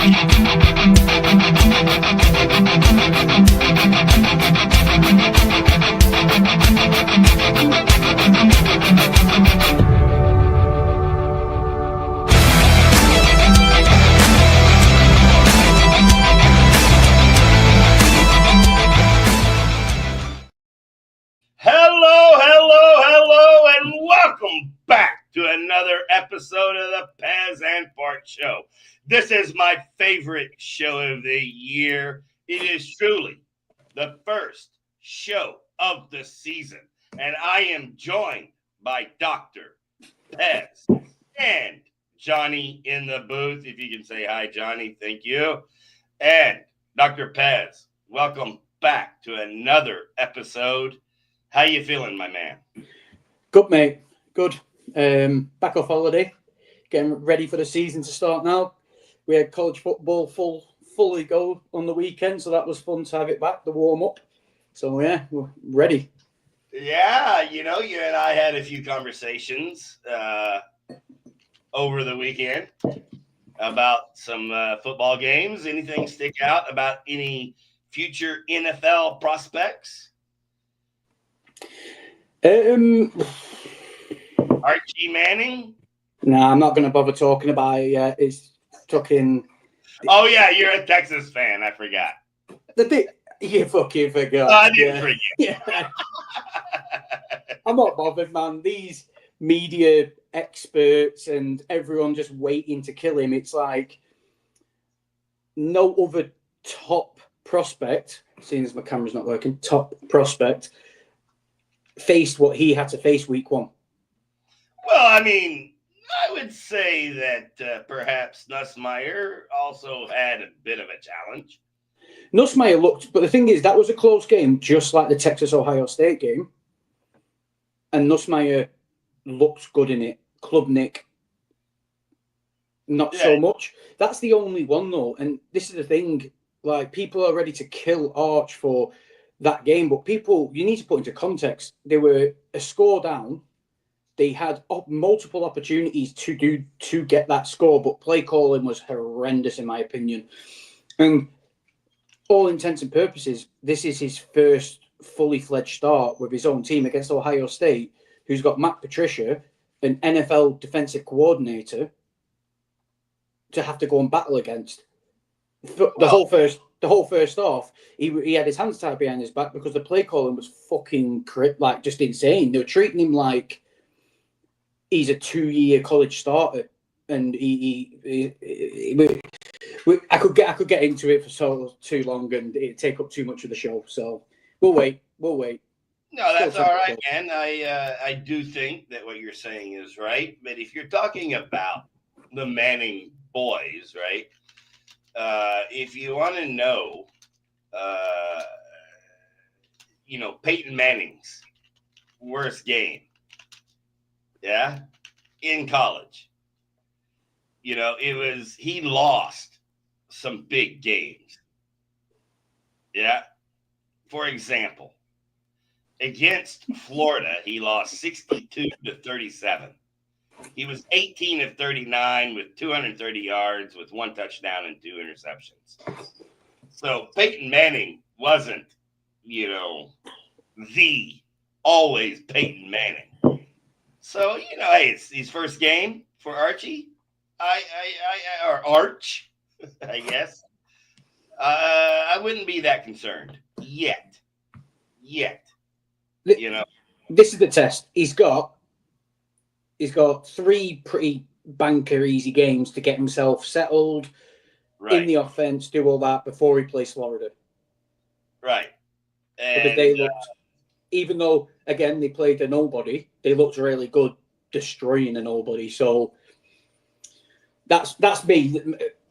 Welcome back to another episode of the Pez and Fart Show. This is my favorite show of the year. It is truly the first show of the season, and I am joined by Dr. Pez and Johnny in the booth. If you can say hi, Johnny, thank you. And Dr. Pez, welcome back to another episode. How you feeling, my man? Good, mate. Good. Back off holiday, getting ready for the season to start now. We had college football fully go on the weekend, so that was fun to have it back, the warm up. So yeah, we're ready. Yeah, you and I had a few conversations over the weekend about some football games. Anything stick out about any future NFL prospects? Archie Manning? Nah, I'm not going to bother talking about it yet. It's fucking... Oh, yeah, you're a Texas fan. I forgot. You fucking forgot. I didn't forget. Yeah. I'm not bothered, man. These media experts and everyone just waiting to kill him. It's like no other top prospect, seeing as my camera's not working, top prospect faced what he had to face week one. Well, I mean, I would say that perhaps Nussmeier also had a bit of a challenge. Nussmeier looked, but the thing is, that was a close game, just like the Texas-Ohio State game. And Nussmeier looked good in it. Klubnik, not so much. That's the only one, though. And this is the thing, like, people are ready to kill Arch for that game, but you need to put into context, they were a score down. They had multiple opportunities to get that score, but play calling was horrendous, in my opinion. And all intents and purposes, this is his first fully fledged start with his own team against Ohio State, who's got Matt Patricia, an NFL defensive coordinator, to have to go and battle against. The whole first half, he had his hands tied behind his back because the play calling was fucking just insane. They were treating him like he's a 2-year college starter, and I could get into it for so too long, and it'd take up too much of the show. So we'll wait. No, that's all right, man. I do think that what you're saying is right, but if you're talking about the Manning boys, right? If you want to know, Peyton Manning's worst game, yeah, in college, he lost some big games. Yeah. For example, against Florida, he lost 62-37. He was 18 of 39 with 230 yards with 1 touchdown and 2 interceptions. So Peyton Manning wasn't, the always Peyton Manning. So, hey, it's his first game for Archie. Or Arch, I guess. I wouldn't be that concerned yet. This is the test. He's got 3 pretty banker easy games to get himself settled in the offense, do all that before he plays Florida. Right. And because they looked, even though again they played a nobody, they looked really good destroying a nobody. So that's me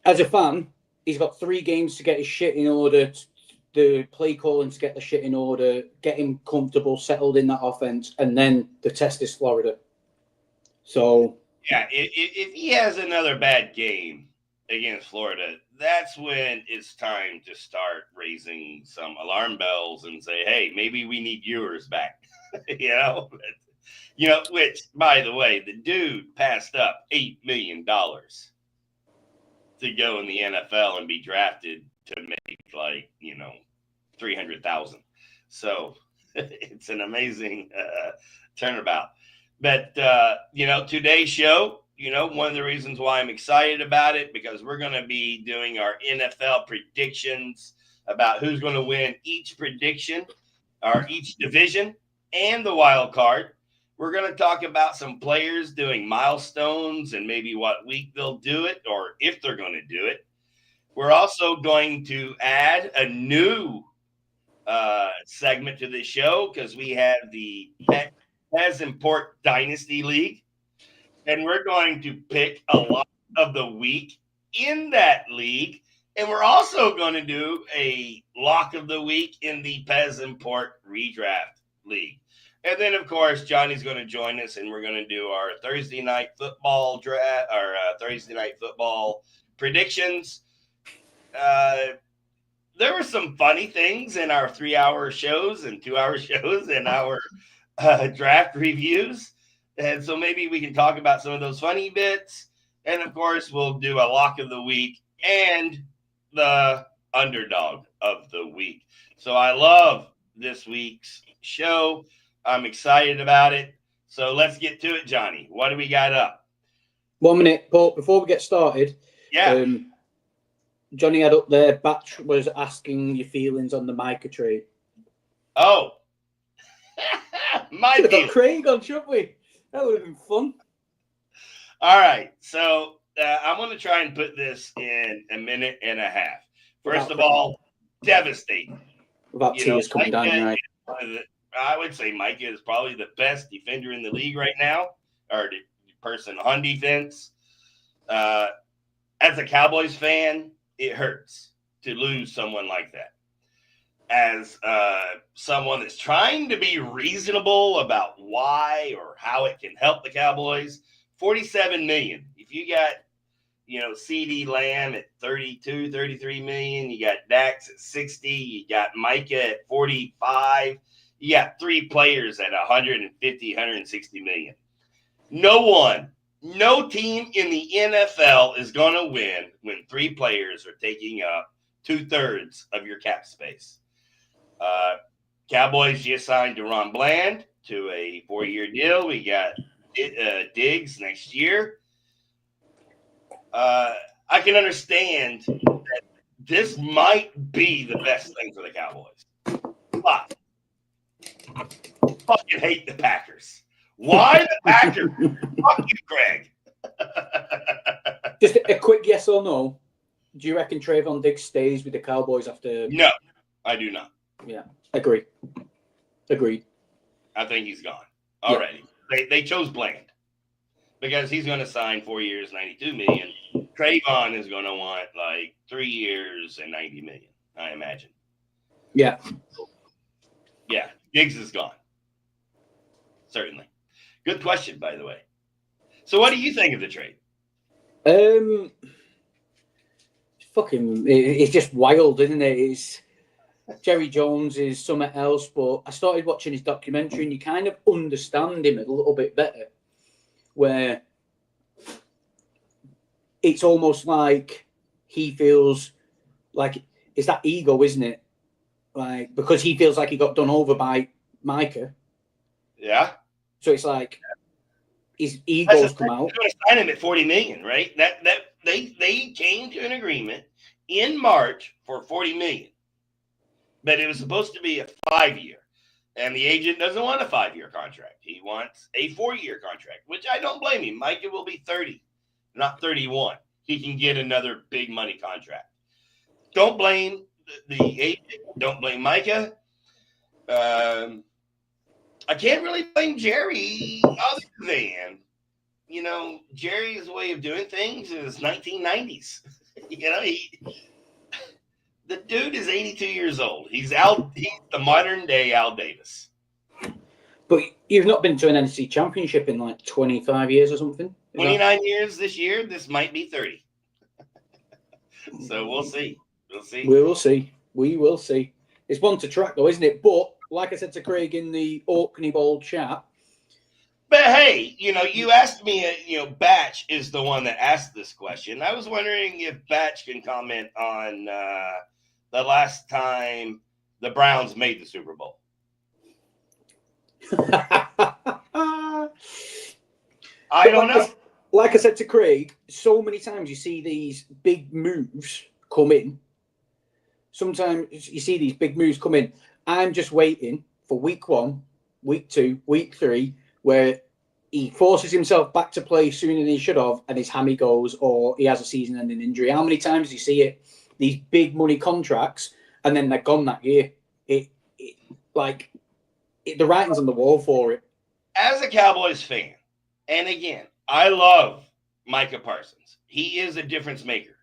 as a fan. He's got 3 games to get his shit in order, the play calling to get the shit in order, get him comfortable, settled in that offense, and then the test is Florida. So yeah, if he has another bad game against Florida, that's when it's time to start raising some alarm bells and say, hey, maybe we need Ewers back. Which, by the way, the dude passed up $8 million. to go in the NFL and be drafted to make like, 300,000. So it's an amazing turnabout. But, today's show, one of the reasons why I'm excited about it, because we're going to be doing our NFL predictions about who's going to win each prediction or each division and the wild card. We're going to talk about some players doing milestones and maybe what week they'll do it or if they're going to do it. We're also going to add a new segment to the show because we have the Pez Import Dynasty League, and we're going to pick a lot of the week in that league, and we're also going to do a lock of the week in the Pez Import Redraft League. And then, of course, Johnny's going to join us, and we're going to do our Thursday night football draft, our Thursday night football predictions. There were some funny things in our 3-hour shows and 2-hour shows and our draft reviews. And so maybe we can talk about some of those funny bits. And, of course, we'll do a lock of the week and the underdog of the week. So I love this week's show. I'm excited about it. So let's get to it, Johnny. What do we got up? 1 minute, Paul. Before we get started, Johnny had up there, Batch was asking your feelings on the Micah trade. Oh. My Should have got Craig on, shouldn't we? That would have been fun. All right. So I'm going to try and put this in a minute and a half. First of all, devastating. Without tears coming down your eye. I would say Micah is probably the best defender in the league right now, or the person on defense. As a Cowboys fan, it hurts to lose someone like that. As someone that's trying to be reasonable about why or how it can help the Cowboys, $47 million. If you got, CeeDee Lamb at 32, 33 million, you got Dax at 60, you got Micah at 45. You got 3 players at 150, 160 million. No team in the NFL is going to win when 3 players are taking up 2/3 of your cap space. Cowboys just signed DaRon Bland to a 4-year deal. We got Diggs next year. I can understand that this might be the best thing for the Cowboys. But I fucking hate the Packers. Why the Packers? Fuck you, Greg. Just a quick yes or no. Do you reckon Trayvon Diggs stays with the Cowboys after? No, I do not. Yeah, agreed. I think he's gone already. Yeah. They chose Bland because he's going to sign 4 years, $92 million. Trayvon is going to want like 3 years and $90 million, I imagine. Yeah. Yeah, Diggs is gone. Certainly. Good question, by the way. So what do you think of the trade? It's just wild, isn't it? It's Jerry Jones is something else, but I started watching his documentary and you kind of understand him a little bit better, where it's almost like he feels like it's that ego, isn't it? Like, because he feels like he got done over by Micah. Yeah. So it's like his egos come out. They're going to sign him at $40 million, right? That they came to an agreement in March for $40 million, but it was supposed to be a 5-year, and the agent doesn't want a 5-year contract. He wants a 4-year contract, which I don't blame him. Micah will be 30, not 31. He can get another big money contract. Don't blame the agent. Don't blame Micah. I can't really blame Jerry other than, Jerry's way of doing things is 1990s. The dude is 82 years old. He's the modern day Al Davis. But you've not been to an NFC championship in like 25 years or something? 29 years this year. This might be 30. So we'll see. We will see. It's one to track though, isn't it? But like I said to Craig in the Orkney Bowl chat, But hey, you asked me, Batch is the one that asked this question. I was wondering if Batch can comment on the last time the Browns made the Super Bowl. I don't know. Like I said to Craig, so many times you see these big moves come in. Sometimes you see these big moves come in. I'm just waiting for week 1, week 2, week 3, where he forces himself back to play sooner than he should have, and his hammy goes, or he has a season-ending injury. How many times do you see it? These big money contracts, and then they're gone that year. The writing's on the wall for it. As a Cowboys fan, and again, I love Micah Parsons. He is a difference maker.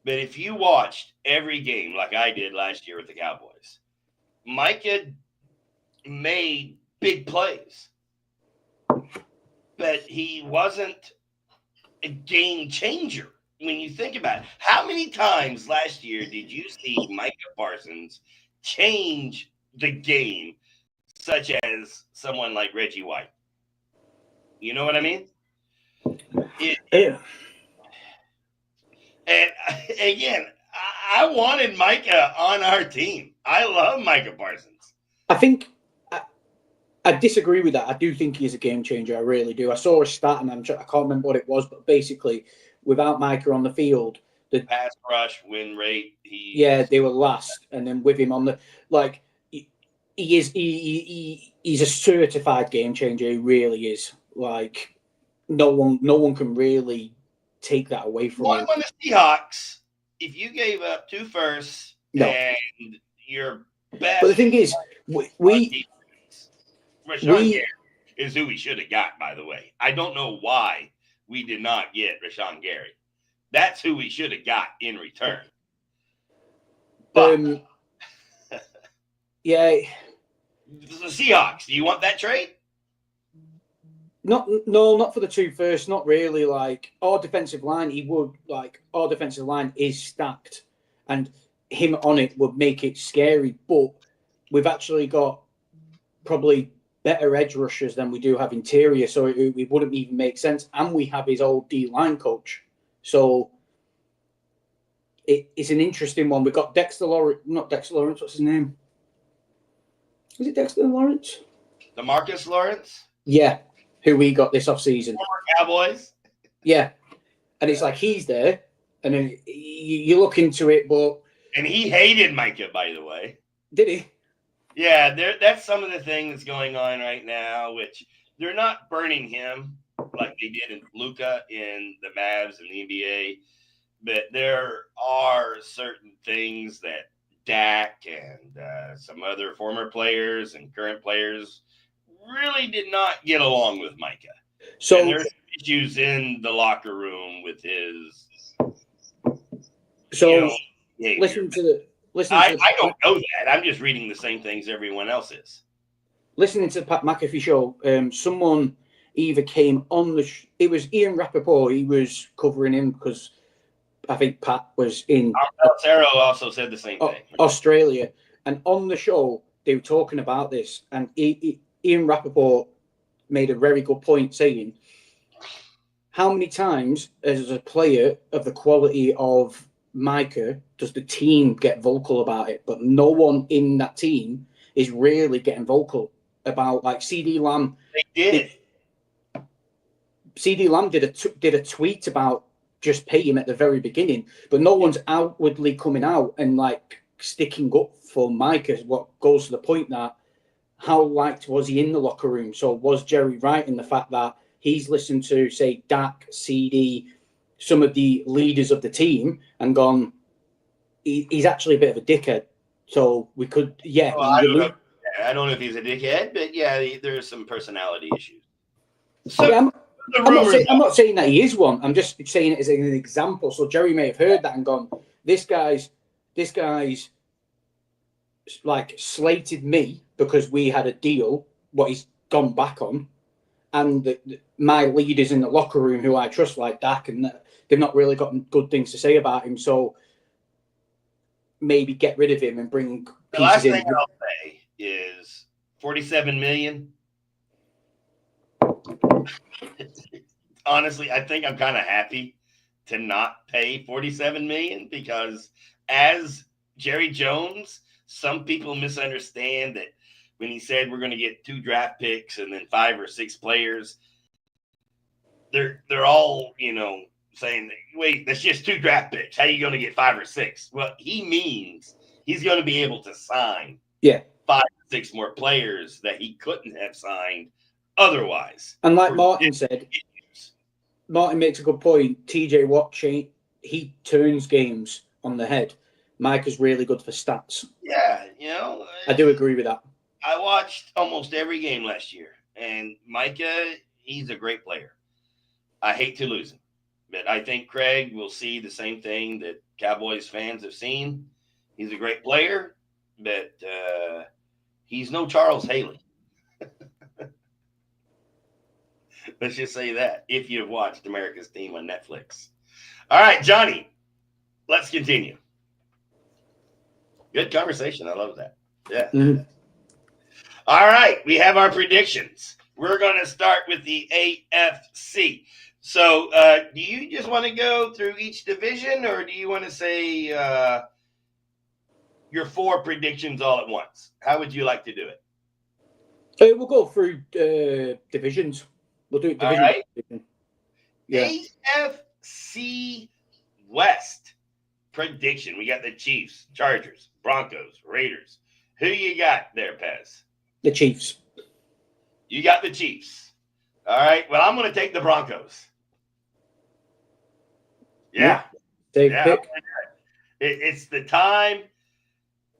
But if you watched every game like I did last year with the Cowboys, Micah made big plays. But he wasn't a game changer when you think about it. How many times last year did you see Micah Parsons change the game, such as someone like Reggie White? You know what I mean? Yeah. And again, I wanted Micah on our team. I love Micah Parsons. I think I disagree with that. I do think he's a game changer. I really do. I saw a stat, and I can't remember what it was, but basically, without Micah on the field, the pass rush win rate. They were last, and then with him on the he's a certified game changer. He really is. Like no one can really take that away from him. When the Seahawks, if you gave up 2 firsts and your best, but the thing is, Rashawn Gary is who we should have got, by the way. I don't know why we did not get Rashawn Gary. That's who we should have got in return. But the Seahawks, do you want that trade? Not for the 2 firsts, not really. Like our defensive line, our defensive line is stacked, and him on it would make it scary. But we've actually got probably better edge rushers than we do have interior, so it wouldn't even make sense. And we have his old D-line coach, so it's an interesting one. We've got Dexter Lawrence, not Dexter Lawrence. What's his name? Is it Dexter Lawrence? DeMarcus Lawrence? Yeah, who we got this offseason. Former Cowboys? Yeah, and it's like he's there, and then you look into it, but and he hated Micah, by the way. Did he? Yeah, that's some of the things going on right now, which they're not burning him like they did in Luka in the Mavs and the NBA, but there are certain things that Dak and some other former players and current players really did not get along with Micah. So and there's issues in the locker room with his. So listen to the. I don't know that. I'm just reading the same things everyone else is. Listening to the Pat McAfee show, someone either came on the. It was Ian Rappaport. He was covering him because I think Pat was in. Sarah also said the same thing. Australia, and on the show they were talking about this, and Ian Rappaport made a very good point, saying, "How many times, as a player of the quality of Micah, does the team get vocal about it? But no one in that team is really getting vocal about, like, CD Lamb. They did. CD Lamb did a tweet about just pay him at the very beginning, but no one's outwardly coming out and like sticking up for Micah. What goes to the point that how liked was he in the locker room? So was Jerry right in the fact that he's listened to, say, Dak, CD, some of the leaders of the team, and gone, he's actually a bit of a dickhead. So we could, Well, I don't know if he's a dickhead, but yeah, there's some personality issues. So yeah, I'm not saying that he is one. I'm just saying it as an example. So Jerry may have heard that and gone, this guy's like slated me because we had a deal, what he's gone back on, and my leaders in the locker room who I trust, like Dak, and they've not really got good things to say about him. So maybe get rid of him and bring pieces the last in. thing I'll say is $47 million. Honestly, I think I'm kind of happy to not pay $47 million because as Jerry Jones, some people misunderstand that when he said we're going to get 2 draft picks and then 5 or 6 players, they're all, saying, wait, that's just 2 draft picks. How are you going to get 5 or 6? Well, he means he's going to be able to sign 5 or 6 more players that he couldn't have signed otherwise. And like Martin said, Martin makes a good point. TJ Watt, he turns games on the head. Micah's really good for stats. Yeah, I do agree with that. I watched almost every game last year, and Micah, he's a great player. I hate to lose him, but I think Craig will see the same thing that Cowboys fans have seen. He's a great player, but he's no Charles Haley. Let's just say that, if you've watched America's Team on Netflix. All right, Johnny, let's continue. Good conversation. I love that. Yeah. Mm-hmm. All right, we have our predictions. We're going to start with the AFC. So do you just want to go through each division, or do you want to say your 4 predictions all at once? How would you like to do it? We'll go through divisions. We'll do it division. All right. Yeah. AFC West prediction. We got the Chiefs, Chargers, Broncos, Raiders. Who you got there, Pez? The Chiefs. You got the Chiefs. All right. Well, I'm going to take the Broncos. Yeah. Pick. It's the time.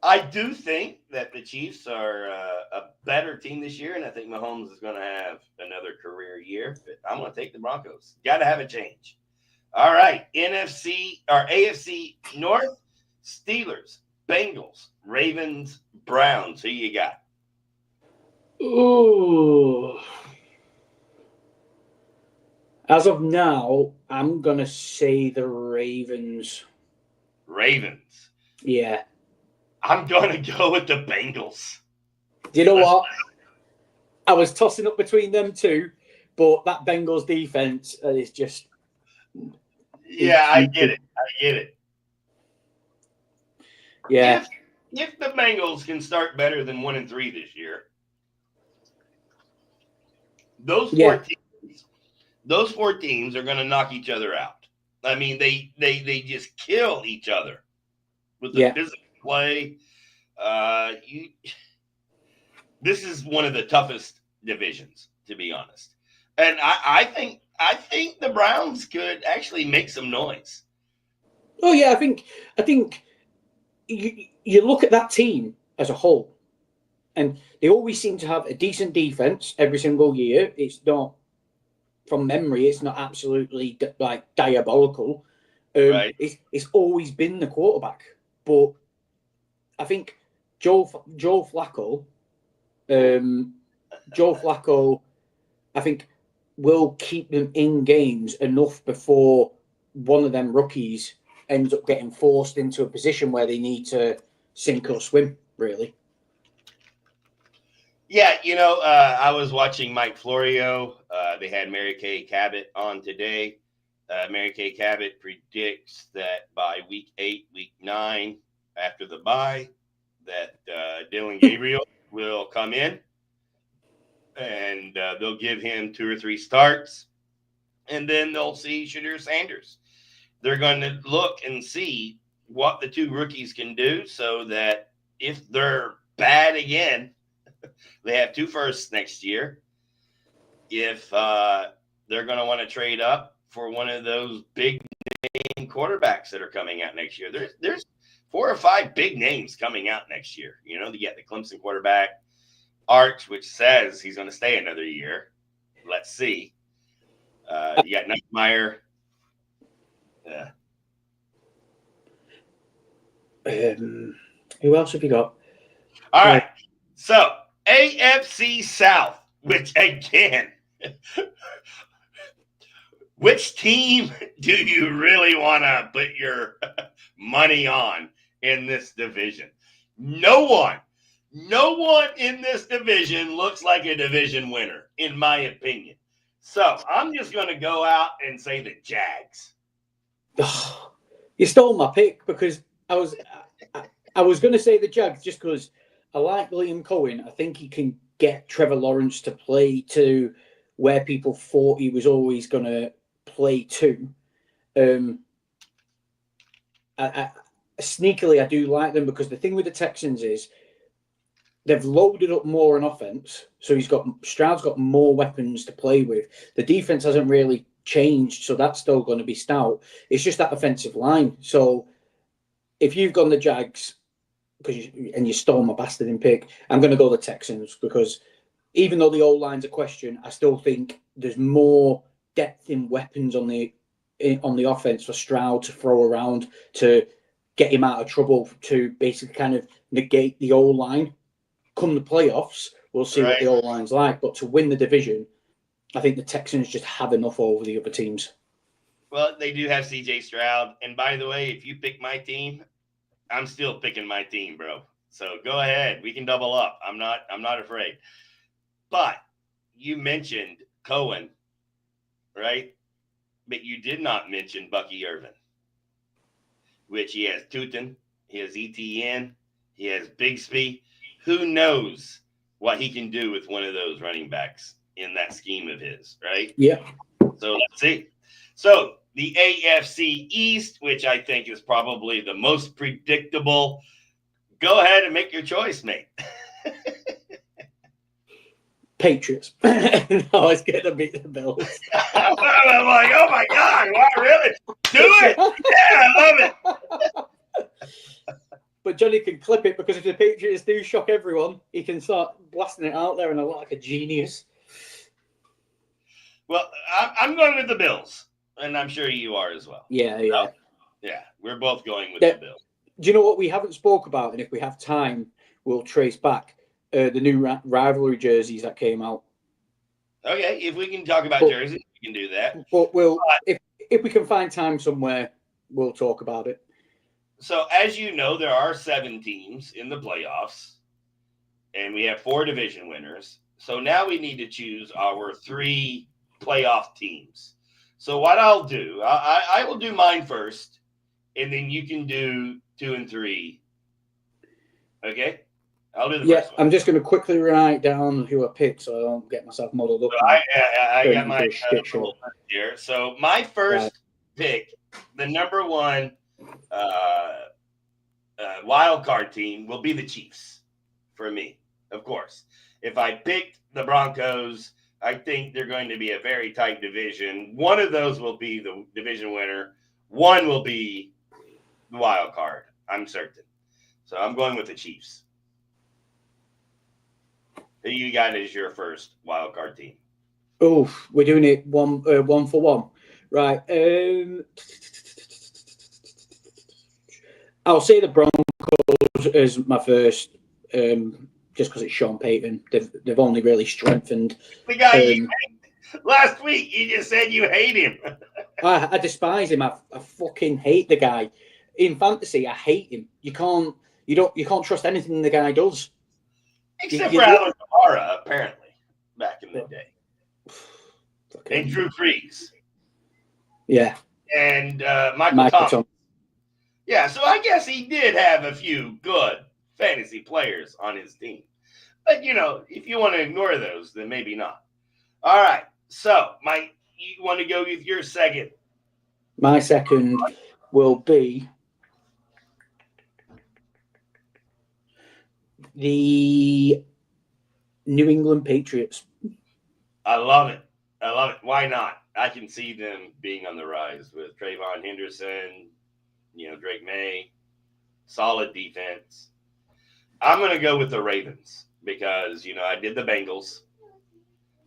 I do think that the Chiefs are a better team this year, and I think Mahomes is going to have another career year. But I'm going to take the Broncos. Got to have a change. All right. AFC North, Steelers, Bengals, Ravens, Browns. Who you got? Ooh. As of now, I'm going to say the Ravens. Ravens. Yeah. I'm going to go with the Bengals. Do you know what? I was tossing up between them two, but that Bengals defense is just... Yeah, I get it. Yeah. If the Bengals can start better than 1-3 this year, those four teams are going to knock each other out. I mean, they just kill each other with the physical play. This is one of the toughest divisions, to be honest. And I think the Browns could actually make some noise. Oh yeah, I think you look at that team as a whole, and they always seem to have a decent defense every single year. It's not, from memory, it's not absolutely like diabolical. Right. It's always been the quarterback, but I think Joe Flacco, I think will keep them in games enough before one of them rookies ends up getting forced into a position where they need to sink or swim, really. Yeah, I was watching Mike Florio. They had Mary Kay Cabot on today. Mary Kay Cabot predicts that by week 8, week 9, after the bye, that Dillon Gabriel will come in, and they'll give him 2 or 3 starts, and then they'll see Shadur Sanders. They're going to look and see what the 2 rookies can do, so that if they're bad again, they have 2 firsts next year. If they're going to want to trade up for one of those big name quarterbacks that are coming out next year, there's 4 or 5 big names coming out next year. You get the Clemson quarterback, Arch, which says he's going to stay another year. Let's see. You got Nussmeier. Who else have you got? All right. So AFC South, which again, which team do you really want to put your money on in this division? No one. No one in this division looks like a division winner, in my opinion. So I'm just going to go out and say the Jags. You stole my pick because I was going to say the Jags just because I like Liam Cohen. I think he can get Trevor Lawrence to play to where people thought he was always going to play to. Sneakily, I do like them because the thing with the Texans is they've loaded up more on offense. So Stroud's got more weapons to play with. The defense hasn't really changed, so that's still going to be stout. It's just that offensive line. So if you've gone the Jags and you stole my bastard pick, I'm going to go the Texans because even though the O-line's a question, I still think there's more depth in weapons on the offense for Stroud to throw around to get him out of trouble, to basically kind of negate the O-line. Come the playoffs, we'll see what the O-line's like. But to win the division, I think the Texans just have enough over the other teams. Well, they do have C.J. Stroud. And by the way, if you pick my team, I'm still picking my team, bro. So go ahead. We can double up. I'm not afraid. But you mentioned Cohen, right? But you did not mention Bucky Irvin, which he has Tootin, he has ETN, he has Bigsby. Who knows what he can do with one of those running backs in that scheme of his, right? Yeah. So let's see. So the AFC East, which I think is probably the most predictable. Go ahead and make your choice, mate. Patriots. No, it's going to beat the Bills. I'm like, oh my God, why really? Do it. Yeah, I love it. But Johnny can clip it because if the Patriots do shock everyone, he can start blasting it out there and I look like a genius. Well, I'm going with the Bills, and I'm sure you are as well. Yeah. Yeah, we're both going with the Bills. Do you know what we haven't spoke about? And if we have time, we'll trace back the new rivalry jerseys that came out. Okay, if we can talk about jerseys, we can do that. But if we can find time somewhere, we'll talk about it. So, as you know, there are 7 teams in the playoffs, and we have 4 division winners. So now we need to choose our 3 playoff teams. So what I'll do, I will do mine first, and then you can do 2 and 3. Okay? I'll do the first one. I'm just going to quickly write down who I picked so I don't get myself muddled up. So I got my here. So my first pick, the number 1 wild card team will be the Chiefs for me, of course. If I picked the Broncos, I think they're going to be a very tight division. One of those will be the division winner. One will be the wild card, I'm certain. So I'm going with the Chiefs. Who you got as your first wild card team? Oh, we're doing it one for one. Right. I'll say the Broncos as my first, just because it's Sean Payton. They've only really strengthened. The guy you hate. Last week you just said you hate him. I despise him. I fucking hate the guy. In fantasy, I hate him. You can't trust anything the guy does. Except for Alvin Kamara, apparently, back in the day. Okay. And Drew Brees. Yeah. And Michael Thomas. Yeah, so I guess he did have a few good fantasy players on his team. But, if you want to ignore those, then maybe not. All right. So, you want to go with your second? My second will be the New England Patriots. I love it. Why not? I can see them being on the rise with Trayvon Henderson, Drake May, solid defense. I'm going to go with the Ravens because, I did the Bengals.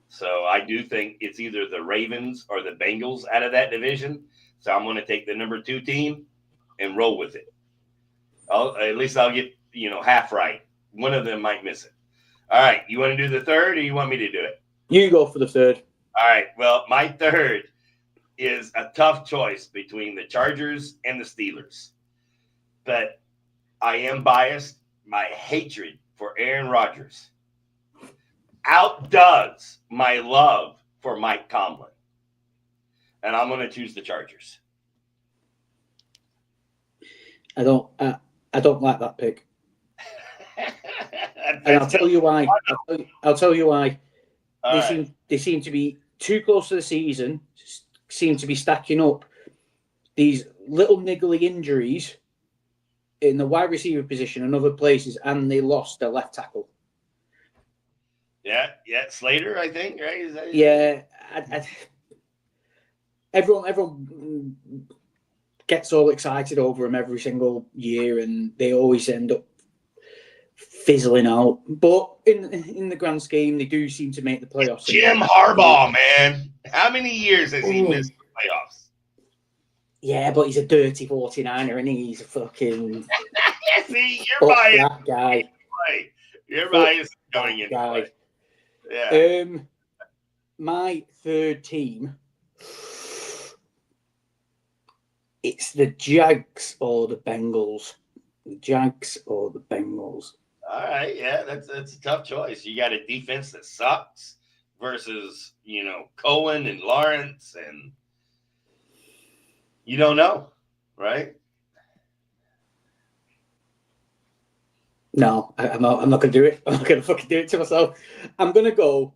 So I do think it's either the Ravens or the Bengals out of that division. So I'm going to take the number 2 team and roll with it. At least I'll get, half right. One of them might miss it. All right. You want to do the third or you want me to do it? You go for the third. All right. Well, my third is a tough choice between the Chargers and the Steelers. But I am biased. My hatred for Aaron Rodgers outdoes my love for Mike Tomlin. And I'm going to choose the Chargers. I don't like that pick. And I'll tell you why. I'll tell you why. They seem to be too close to the season, seem to be stacking up these little niggly injuries in the wide receiver position and other places, and they lost their left tackle. Yeah, Slater, I think, right? Yeah, everyone gets all excited over him every single year, and they always end up fizzling out. But in the grand scheme, they do seem to make the playoffs. Jim Harbaugh, man. How many years has he missed the playoffs? Yeah, but he's a dirty 49er, and he's a fucking... See, you're biased. That guy. You're biased going into play. Yeah. My third team, it's the Jags or the Bengals. The Jags or the Bengals. All right, yeah, that's a tough choice. You got a defense that sucks versus, Cohen and Lawrence, and you don't know, right? No, I'm not going to do it. I'm not going to fucking do it to myself. I'm going to go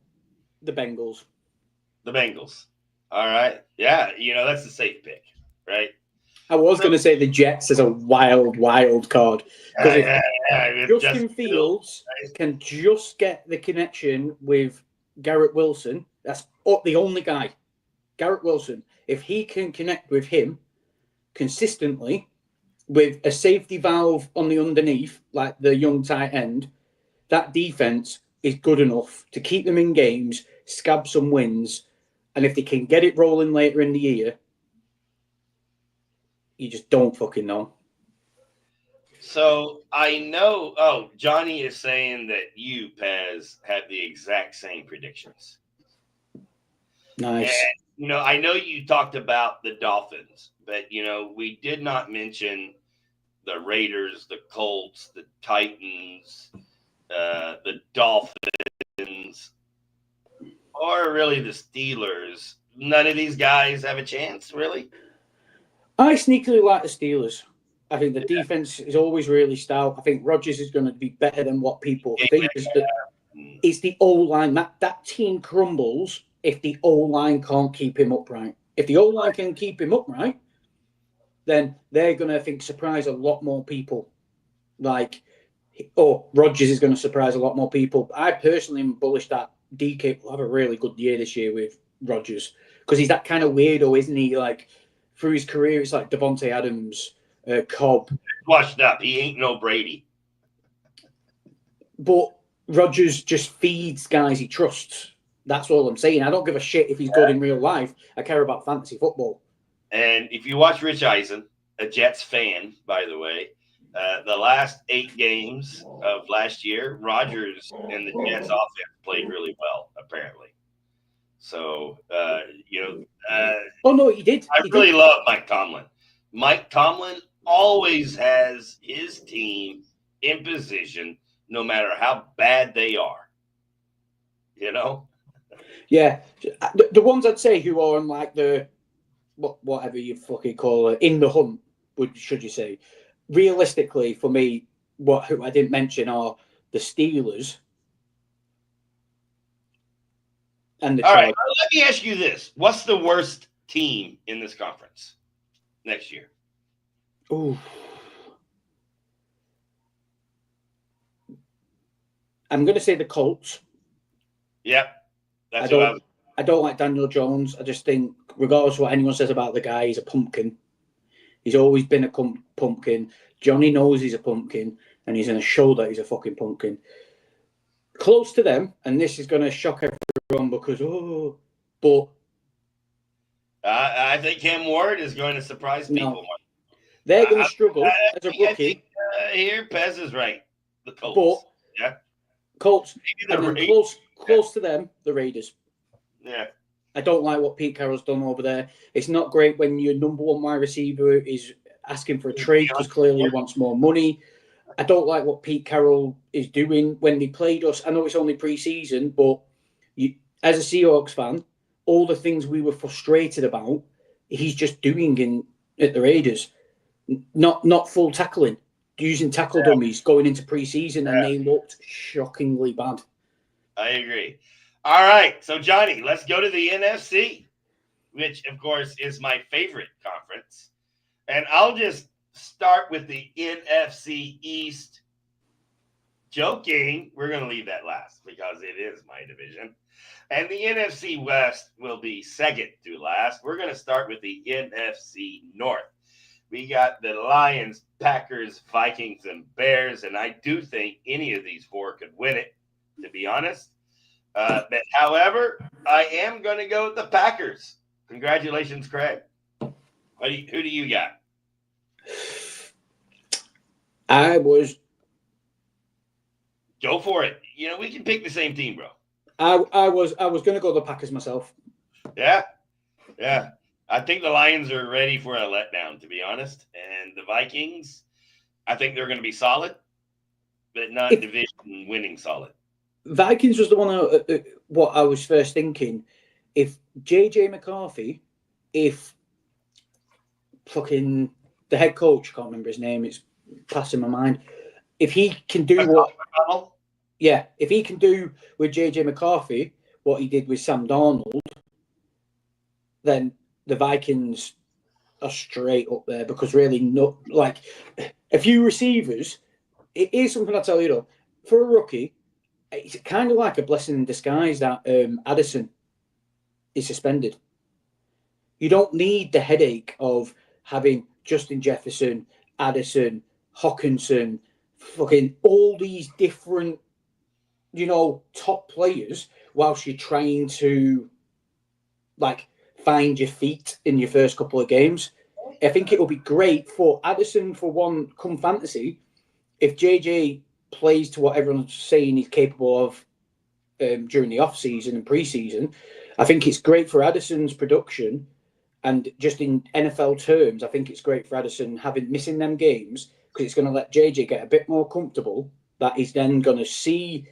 the Bengals. The Bengals. All right. Yeah, that's a safe pick, right? I was going to say the Jets as a wild card. Because Justin Fields can just get the connection with Garrett Wilson, that's the only guy. Garrett Wilson, if he can connect with him consistently, with a safety valve on the underneath, like the young tight end, that defense is good enough to keep them in games, scab some wins, and if they can get it rolling later in the year, you just don't fucking know. So I know, Johnny is saying that you, Pez, have the exact same predictions. Nice. And, I know you talked about the Dolphins, but, we did not mention the Raiders, the Colts, the Titans, the Dolphins, or really the Steelers. None of these guys have a chance, really? I sneakily like the Steelers. I think the defense is always really stout. I think Rodgers is going to be better than what people think. It's the O-line. That team crumbles if the O-line can't keep him upright. If the O-line can keep him upright, then they're going to, I think, surprise a lot more people. Rodgers is going to surprise a lot more people. I personally am bullish that DK will have a really good year this year with Rodgers, because he's that kind of weirdo, isn't he? Like, through his career, it's like Devontae Adams, Cobb. Washed up. He ain't no Brady. But Rodgers just feeds guys he trusts. That's all I'm saying. I don't give a shit if he's good in real life. I care about fantasy football. And if you watch Rich Eisen, a Jets fan, by the way, the last 8 games of last year, Rodgers and the Jets offense played really well, apparently. So, no, he did. I really love Mike Tomlin. Mike Tomlin always has his team in position, no matter how bad they are. Yeah. The ones I'd say who are on like the whatever you fucking call it, in the hunt, should you say? Realistically, for me, who I didn't mention are the Steelers and the All Chargers. right, let me ask you this. What's the worst team in this conference next year? Ooh. I'm going to say the Colts. Yep. I don't like Daniel Jones. I just think, regardless of what anyone says about the guy, he's a pumpkin. He's always been a pumpkin. Johnny knows he's a pumpkin, and he's going to show that he's a fucking pumpkin. Close to them, and this is going to shock everyone because, but I think Cam Ward is going to surprise people. No. They're going to struggle as a rookie. I think, here, Pez is right. The Colts. Colts. And then close to them, the Raiders. Yeah. I don't like what Pete Carroll's done over there. It's not great when your number one wide receiver is asking for a trade because clearly he wants more money. I don't like what Pete Carroll is doing when they played us. I know it's only pre-season, but as a Seahawks fan, all the things we were frustrated about, he's just doing at the Raiders. Not full tackling, using tackle dummies going into pre-season, and they looked shockingly bad. I agree. All right, so Johnny, let's go to the NFC, which of course is my favorite conference, and I'll just start with the NFC East. Joking, we're going to leave that last because it is my division. And the NFC West will be second to last. We're going to start with the NFC North. We got the Lions, Packers, Vikings, and Bears, and I do think any of these four could win it, to be honest. But however, I am going to go with the Packers. Congratulations, Craig. Who do you got? Go for it. You know, we can pick the same team, bro. I was going to go the Packers myself. Yeah. I think the Lions are ready for a letdown, to be honest. And the Vikings, I think they're going to be solid, but not division winning solid. Vikings was the one what I was first thinking. If JJ McCarthy, if fucking the head coach, can't remember his name, it's passing my mind. If he can do if he can do with JJ McCarthy what he did with Sam Darnold, then the Vikings are straight up there, because really, no, like a few receivers, it is something I tell you though, for a rookie, it's kind of like a blessing in disguise that Addison is suspended. You don't need the headache of having Justin Jefferson, Addison, Hockenson, fucking all these different, top players whilst you're trying to, find your feet in your first couple of games. I think it will be great for Addison, for one, come fantasy, if JJ plays to what everyone's saying he's capable of during the off-season and pre-season. I think it's great for Addison's production, and just in NFL terms, I think it's great for Addison missing them games, because it's going to let JJ get a bit more comfortable, that he's then going to see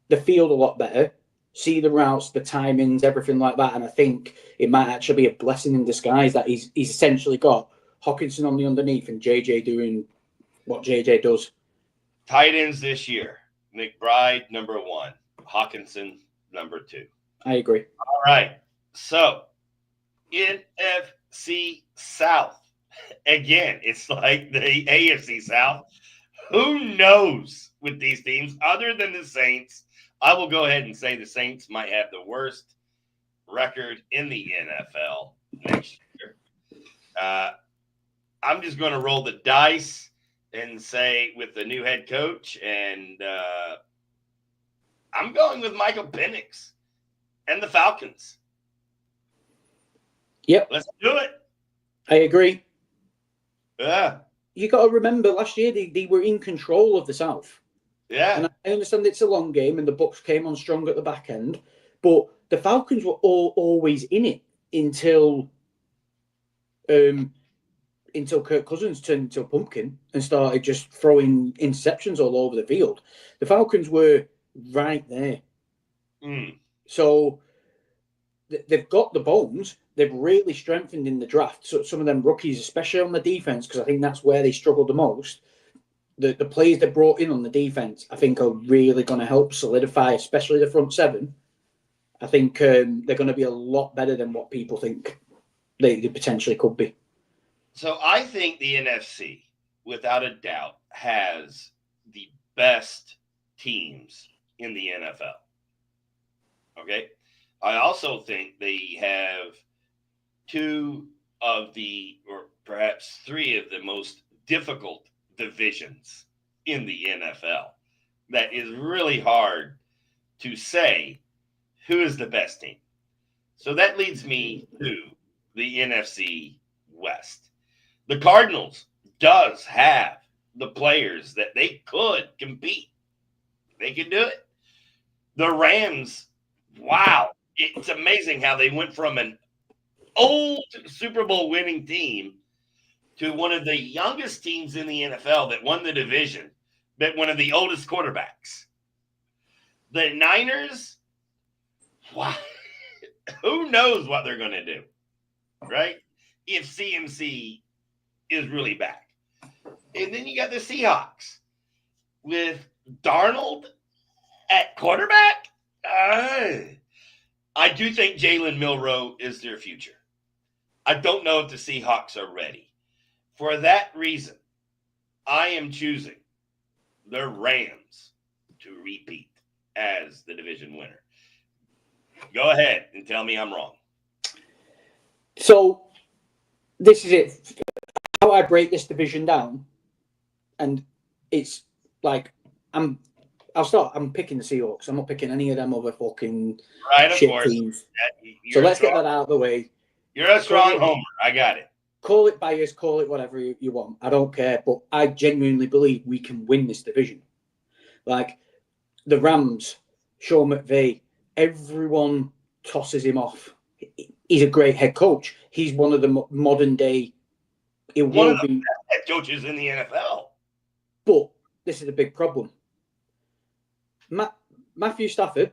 the field a lot better, see the routes, the timings, everything like that. And I think it might actually be a blessing in disguise that he's essentially got Hockenson on the underneath and JJ doing what JJ does. Tight ends this year: McBride, number 1, Hockenson, number 2. I agree. All right. So, NFC South. Again, it's like the AFC South. Who knows with these teams other than the Saints? I will go ahead and say the Saints might have the worst record in the NFL next year. I'm just going to roll the dice and say with the new head coach, and I'm going with Michael Penix and the Falcons. Yep. Let's do it. I agree. Yeah. You got to remember, last year they were in control of the South. Yeah. And I understand it's a long game and the Bucks came on strong at the back end, but the Falcons were always in it until Kirk Cousins turned into a pumpkin and started just throwing interceptions all over the field. The Falcons were right there. So they've got the bones. They've really strengthened in the draft. So some of them rookies, especially on the defense, because I think that's where they struggled the most. The players they brought in on the defense, I think, are really going to help solidify, especially the front seven. I think they're going to be a lot better than what people think they potentially could be. So I think the NFC, without a doubt, has the best teams in the NFL. Okay? I also think they have 2 of the, or perhaps 3 of the most difficult divisions in the NFL. That is really hard to say who is the best team. So that leads me to the NFC West. The Cardinals does have the players that they could compete. They can do it. The Rams, wow. It's amazing how they went from an old Super Bowl winning team to one of the youngest teams in the NFL that won the division but one of the oldest quarterbacks. The Niners, wow, who knows what they're going to do, right? If CMC is really back. And then you got the Seahawks with Darnold at quarterback. I do think Jalen Milroe is their future. I don't know if the Seahawks are ready. For that reason, I am choosing the Rams to repeat as the division winner. Go ahead and tell me I'm wrong. So this is it. How I break this division down, and it's like I'm picking the Seahawks. I'm not picking any of them other fucking shit teams. So let's get that out of the way. You're a strong homer. I got it. Call it bias, call it whatever you want. I don't care. But I genuinely believe we can win this division. Like the Rams, Sean McVay, everyone tosses him off. He's a great head coach. He's one of the modern day. One of the best head coaches in the NFL. But this is a big problem. Matthew Stafford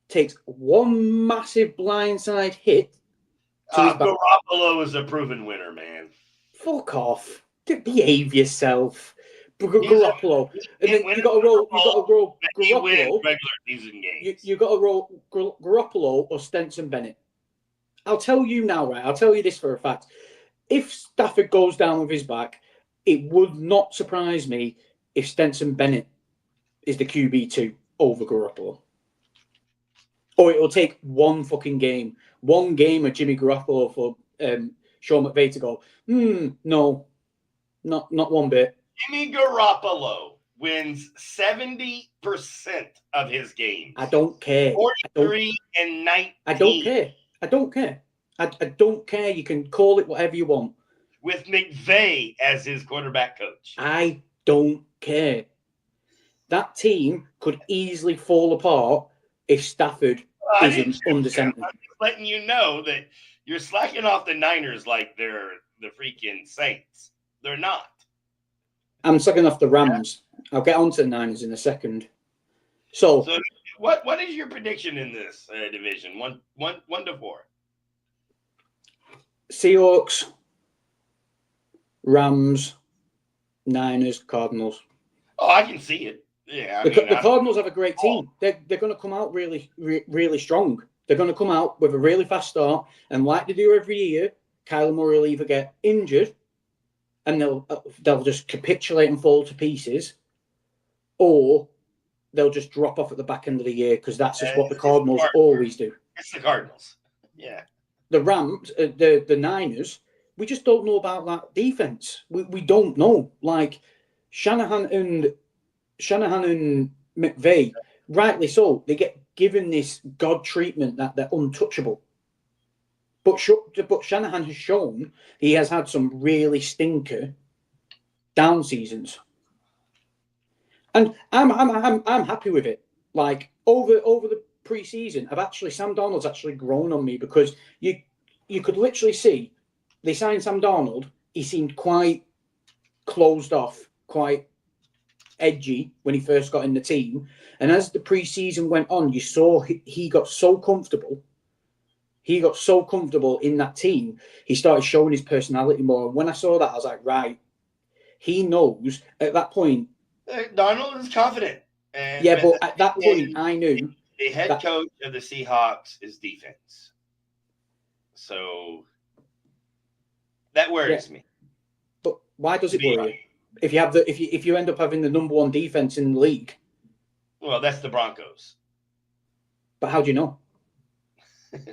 takes one massive blindside hit. Garoppolo is a proven winner, man. Fuck off. Behave yourself. Garoppolo. And then you got to roll Garoppolo. He wins regular season games. You got to roll Garoppolo or Stenson Bennett. I'll tell you now, right? I'll tell you this for a fact. If Stafford goes down with his back, it would not surprise me if Stenson Bennett is the QB2 over Garoppolo. Or it'll take one game of Jimmy Garoppolo for Sean McVay to go, no, not one bit. Jimmy Garoppolo wins 70% of his games. I don't care. 43 and 19. I don't care. I don't care. You can call it whatever you want. With McVay as his quarterback coach. I don't care. That team could easily fall apart if Stafford isn't under center. I'm just letting you know that you're slacking off the Niners like they're the freaking Saints. They're not. I'm slacking off the Rams. I'll get on to the Niners in a second. So what is your prediction in this division? One to 4. Seahawks, Rams, Niners, Cardinals. Oh, I can see it. Yeah, the Cardinals have a great team. They're going to come out really, really strong. They're going to come out with a really fast start, and like they do every year, Kyler Murray will either get injured, and they'll just capitulate and fall to pieces, or they'll just drop off at the back end of the year because that's just what the Cardinals always do. It's the Cardinals. Yeah. The Rams, the Niners, we just don't know about that defense. We don't know. Like Shanahan and McVay, rightly so, they get given this God treatment that they're untouchable. But Shanahan has shown he has had some really stinker down seasons, and I'm happy with it. Like over the preseason, Sam Darnold's actually grown on me because you could literally see they signed Sam Darnold. He seemed quite closed off, quite edgy when he first got in the team, and as the preseason went on, you saw he got so comfortable. He got so comfortable in that team, he started showing his personality more. And when I saw that, I was like, right, he knows at that point. Darnold is confident. But at that point, I knew the head coach of the Seahawks is defense. So that worries me. But why does it worry you? If you end up having the number one defense in the league. Well, that's the Broncos. But how do you know?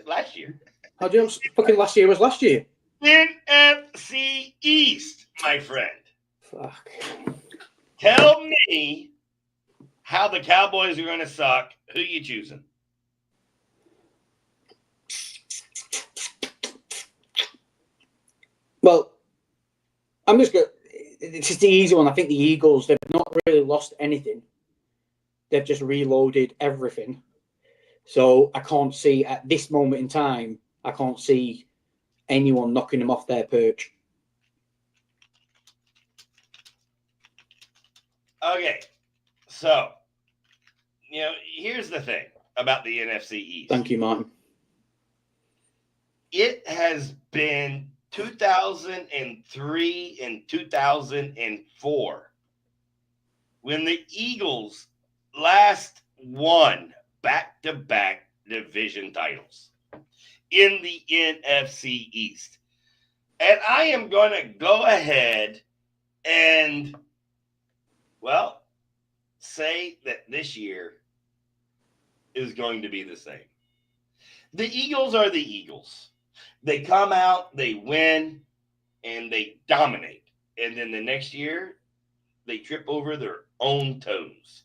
Last year. How do you know fucking last year was last year? NFC East, my friend. Fuck. Tell me how the Cowboys are going to suck. Who you choosing? Well, I'm just going to... It's just the easy one. I think the Eagles, they've not really lost anything. They've just reloaded everything. So I can't see, at this moment in time, I can't see anyone knocking them off their perch. Okay, so here's the thing about the NFC East. Thank you, Martin. It has been 2003 and 2004 when the Eagles last won back-to-back division titles in the NFC East. And I am going to go ahead and, say that this year is going to be the same. The Eagles are the Eagles. They come out, they win, and they dominate. And then the next year, they trip over their own toes.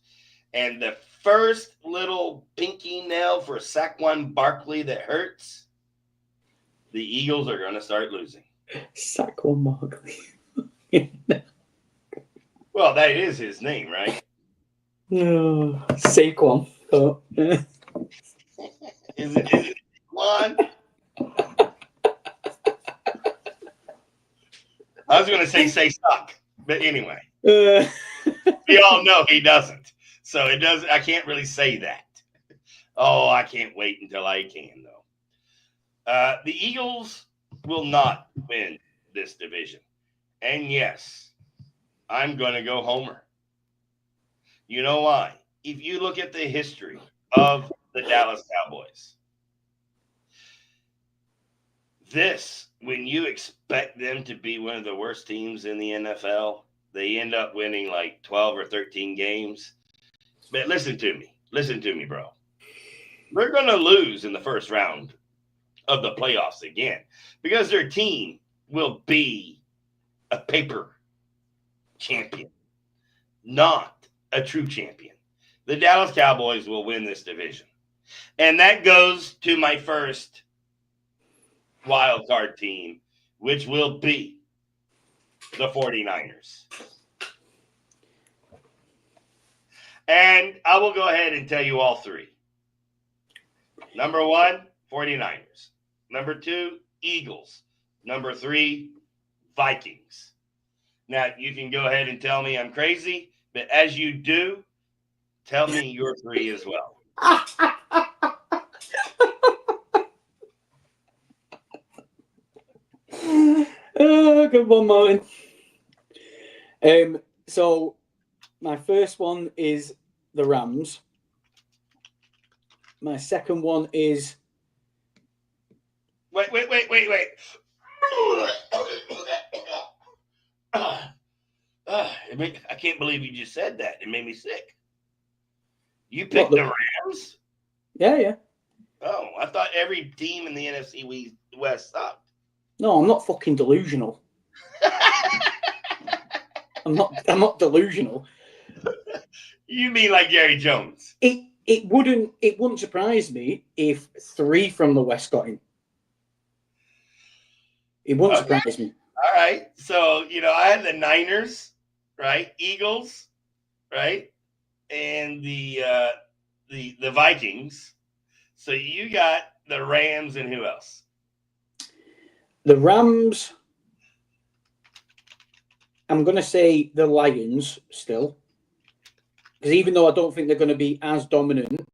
And the first little pinky nail for Saquon Barkley that hurts, the Eagles are going to start losing. Saquon Barkley. Well, that is his name, right? No, Saquon. Oh. Is it Saquon? I was going to say suck, but anyway. We all know he doesn't. So I can't really say that. Oh, I can't wait until I can, though. The Eagles will not win this division. And yes, I'm going to go Homer. You know why? If you look at the history of the Dallas Cowboys, when you expect them to be one of the worst teams in the NFL, they end up winning like 12 or 13 games. But listen to me, bro. They're going to lose in the first round of the playoffs again because their team will be a paper champion, not a true champion. The Dallas Cowboys will win this division. And that goes to my first wild card team, which will be the 49ers. And I will go ahead and tell you all three. Number 1, 49ers. Number 2, Eagles. Number 3, Vikings. Now, you can go ahead and tell me I'm crazy, but as you do, tell me your 3 as well. Oh, good one, Martin. So my first one is the Rams. My second one is Wait. I can't believe you just said that. It made me sick. You picked the Rams? Yeah. Oh, I thought every team in the NFC West sucked. No, I'm not fucking delusional. I'm not delusional. You mean like Jerry Jones? It wouldn't surprise me if 3 from the West got in. It wouldn't surprise me. All right. So, I had the Niners, right? Eagles, right? And the Vikings. So you got the Rams and who else? The Rams, I'm going to say the Lions still. Because even though I don't think they're going to be as dominant,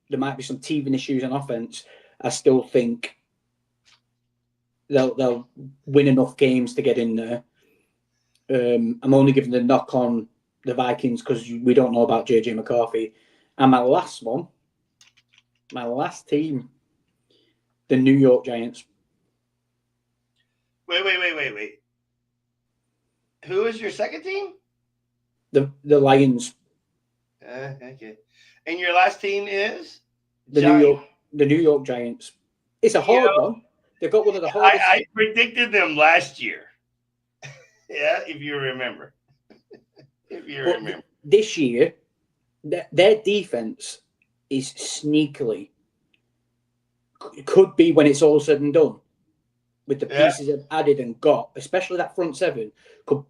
there might be some teething issues on offense, I still think they'll win enough games to get in there. I'm only giving the knock on the Vikings because we don't know about JJ McCarthy. And my last team, the New York Giants. Wait. Who is your second team? The Lions. Okay. And your last team is? The New York Giants. It's a hard one. They've got one of the hardest. I predicted them last year. Yeah, if you remember. This year, their defense is sneakily. It could be when it's all said and done. With the pieces they've added and got, especially that front seven, could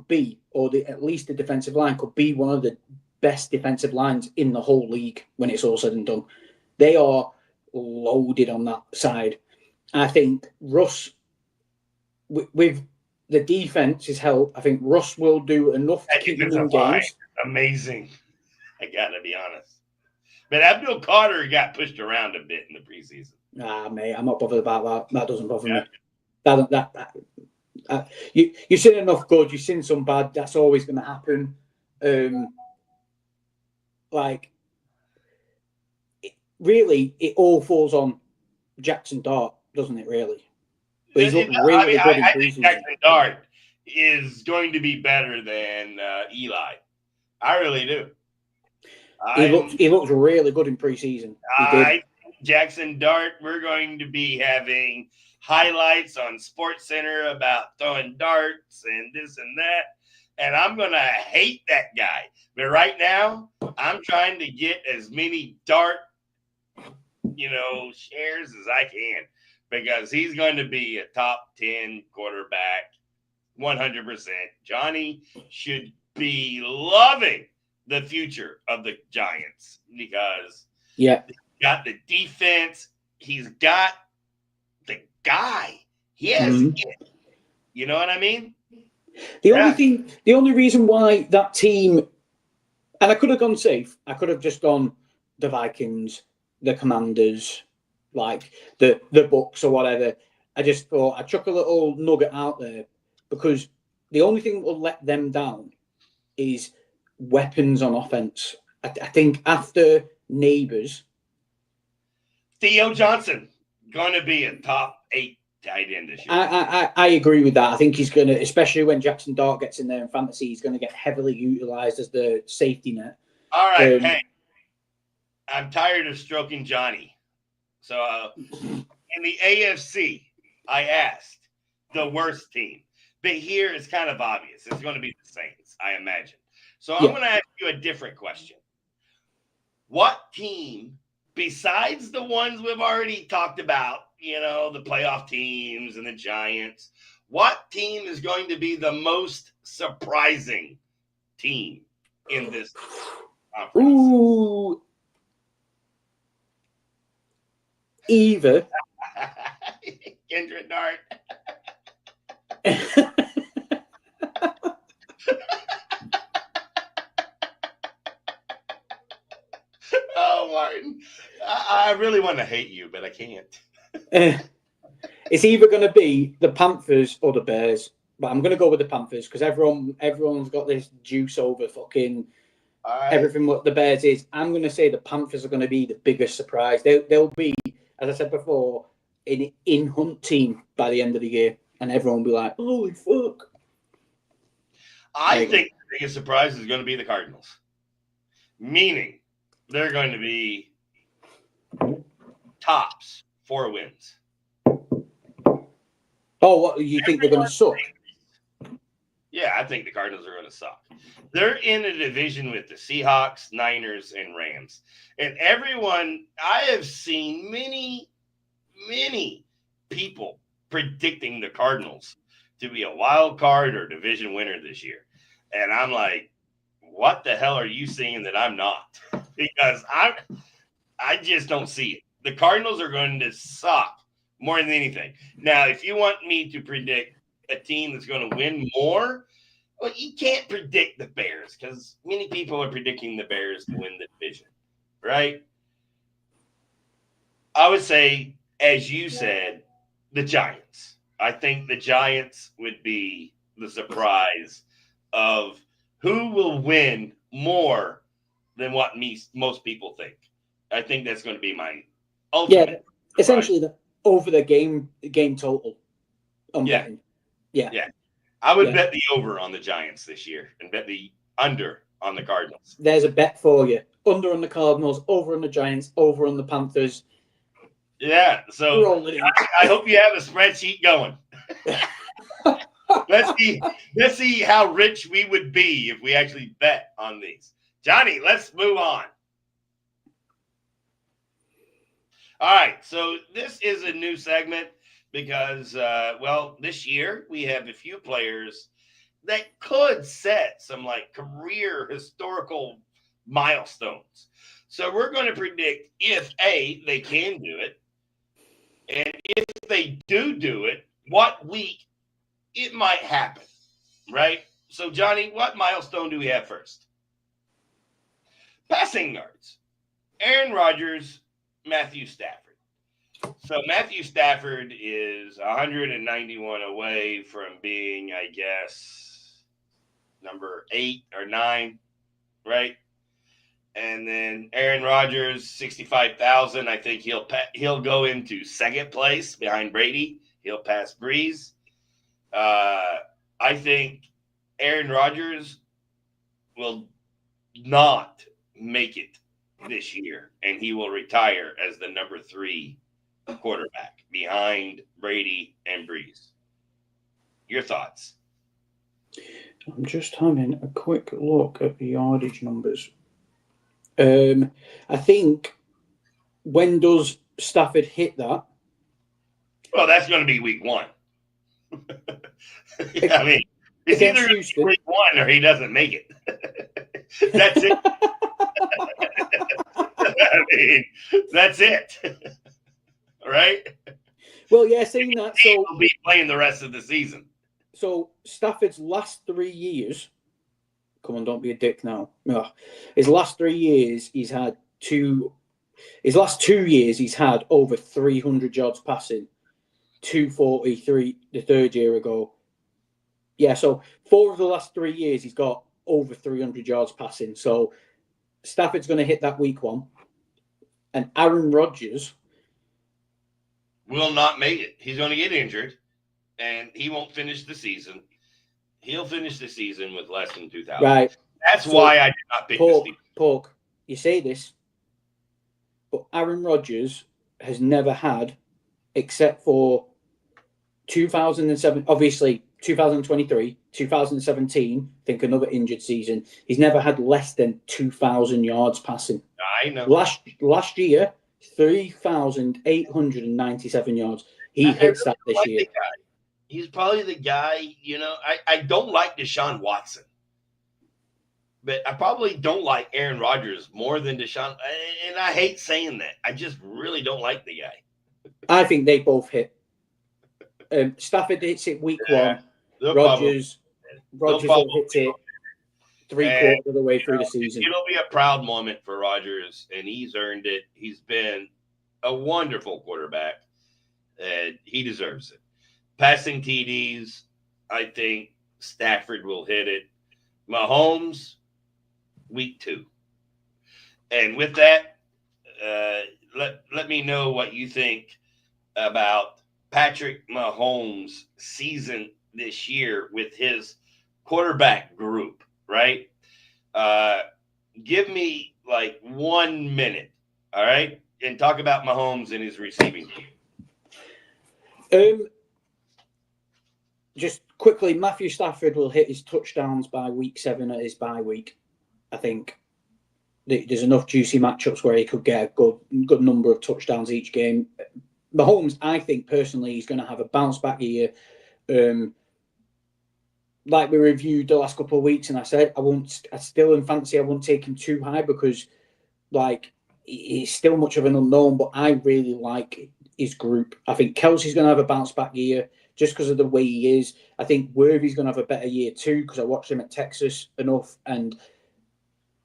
be, or at least the defensive line could be one of the best defensive lines in the whole league when it's all said and done. They are loaded on that side. I think Russ, with the defense is helped. I think Russ will do enough to That keep them in defensive line, games. amazing. I gotta be honest. But Abdul Carter got pushed around a bit in the preseason. Nah, mate, I'm not bothered about that. That doesn't bother Yeah. me. You've seen enough good. You've seen some bad. That's always going to happen. Really, it all falls on Jackson Dart, doesn't it? Really, but he's looked really good in I think preseason. Jackson Dart is going to be better than Eli. I really do. He looks really good in preseason. Jackson Dart, we're going to be having highlights on Sports Center about throwing darts and this and that. And I'm going to hate that guy. But right now, I'm trying to get as many dart, shares as I can, because he's going to be a top 10 quarterback, 100%. Johnny should be loving the future of the Giants because he's got the defense. He's got the guy. He has it. You know what I mean? The only reason why that team, and I could have gone safe, I could have just gone the Vikings, the Commanders, like the Bucks or whatever. I just thought I'd chuck a little nugget out there because the only thing that will let them down is weapons on offense. I think after Neighbors, Theo Johnson going to be a top 8 tight end this year. I agree with that. I think he's going to, especially when Jackson Dart gets in there in fantasy, he's going to get heavily utilized as the safety net. All right, hey, I'm tired of stroking Johnny. So in the AFC, I asked the worst team. But here it's kind of obvious. It's going to be the Saints, I imagine. So I'm going to ask you a different question. What team, besides the ones we've already talked about, the playoff teams and the Giants, what team is going to be the most surprising team in this conference? Ooh. Either. Kendra Dart. Oh, Martin. I really want to hate you, but I can't. It's either going to be the Panthers or the Bears, but I'm going to go with the Panthers because everyone's got this juice over fucking everything what the Bears is. I'm going to say the Panthers are going to be the biggest surprise. They'll be, as I said before, an in-hunt team by the end of the year, and everyone will be like, holy fuck. I think the biggest surprise is going to be the Cardinals, meaning they're going to be tops 4 wins. Oh, what, you think they're going to suck? Yeah, I think the Cardinals are going to suck. They're in a division with the Seahawks, Niners, and Rams. And everyone, I have seen many, many people predicting the Cardinals to be a wild card or division winner this year. And I'm like, what the hell are you seeing that I'm not? Because I just don't see it. The Cardinals are going to suck more than anything. Now, if you want me to predict a team that's going to win more, well, you can't predict the Bears because many people are predicting the Bears to win the division, right? I would say, as you said, the Giants. I think the Giants would be the surprise of who will win more than what most people think. I think that's going to be my ultimate. Yeah, essentially over the game total. Yeah. I would bet the over on the Giants this year and bet the under on the Cardinals. There's a bet for you. Under on the Cardinals, over on the Giants, over on the Panthers. Yeah, so I hope you have a spreadsheet going. Let's see how rich we would be if we actually bet on these. Johnny, let's move on. All right, so this is a new segment because, this year we have a few players that could set some career historical milestones. So we're going to predict if A, they can do it, and if they do it, what week it might happen, right? So, Johnny, what milestone do we have first? Passing yards. Aaron Rodgers, Matthew Stafford. So Matthew Stafford is 191 away from being, I guess, number 8 or 9, right? And then Aaron Rodgers, 65,000. I think he'll go into second place behind Brady. He'll pass Breeze. I think Aaron Rodgers will not make it this year, and he will retire as the number 3 quarterback behind Brady and Breeze. Your thoughts? I'm just having a quick look at the yardage numbers. I think, when does Stafford hit that? Well, that's going to be week 1. I mean, it's either week 1 or he doesn't make it. That's it. I mean, that's it. Right? Well, yeah, saying that. So he'll be playing the rest of the season. So Stafford's last 3 years. Come on, don't be a dick now. No. His last 3 years, he's had His last 2 years, he's had over 300 yards passing. 243 the third year ago. Yeah, so 4 of the last 3 years, he's got over 300 yards passing. So Stafford's going to hit that week 1. And Aaron Rodgers will not make it. He's going to get injured, and he won't finish the season. He'll finish the season with less than 2,000. Right. That's why I did not pick this team. Pork, you say this, but Aaron Rodgers has never had, except for 2007, obviously 2023, 2017, I think another injured season, he's never had less than 2,000 yards passing. I know. Last year, 3,897 yards. He hits that this year. He's probably the guy, I don't like Deshaun Watson. But I probably don't like Aaron Rodgers more than Deshaun. And I hate saying that. I just really don't like the guy. I think they both hit. Stafford hits it week 1. Rodgers will hit it 3/4 of the way through the season. It'll be a proud moment for Rodgers, and he's earned it. He's been a wonderful quarterback, and he deserves it. Passing TDs, I think Stafford will hit it. Mahomes, week 2. And with that, let me know what you think about Patrick Mahomes' season this year with his quarterback group, right? Give me like 1 minute, all right? And talk about Mahomes and his receiving team. Just quickly, Matthew Stafford will hit his touchdowns by week 7 at his bye week. I think there's enough juicy matchups where he could get a good number of touchdowns each game. Mahomes, I think personally, he's going to have a bounce back year. Like we reviewed the last couple of weeks, and I said I won't take him too high because, like, he's still much of an unknown. But I really like his group. I think Kelsey's going to have a bounce back year just because of the way he is. I think Worthy's going to have a better year too because I watched him at Texas enough, and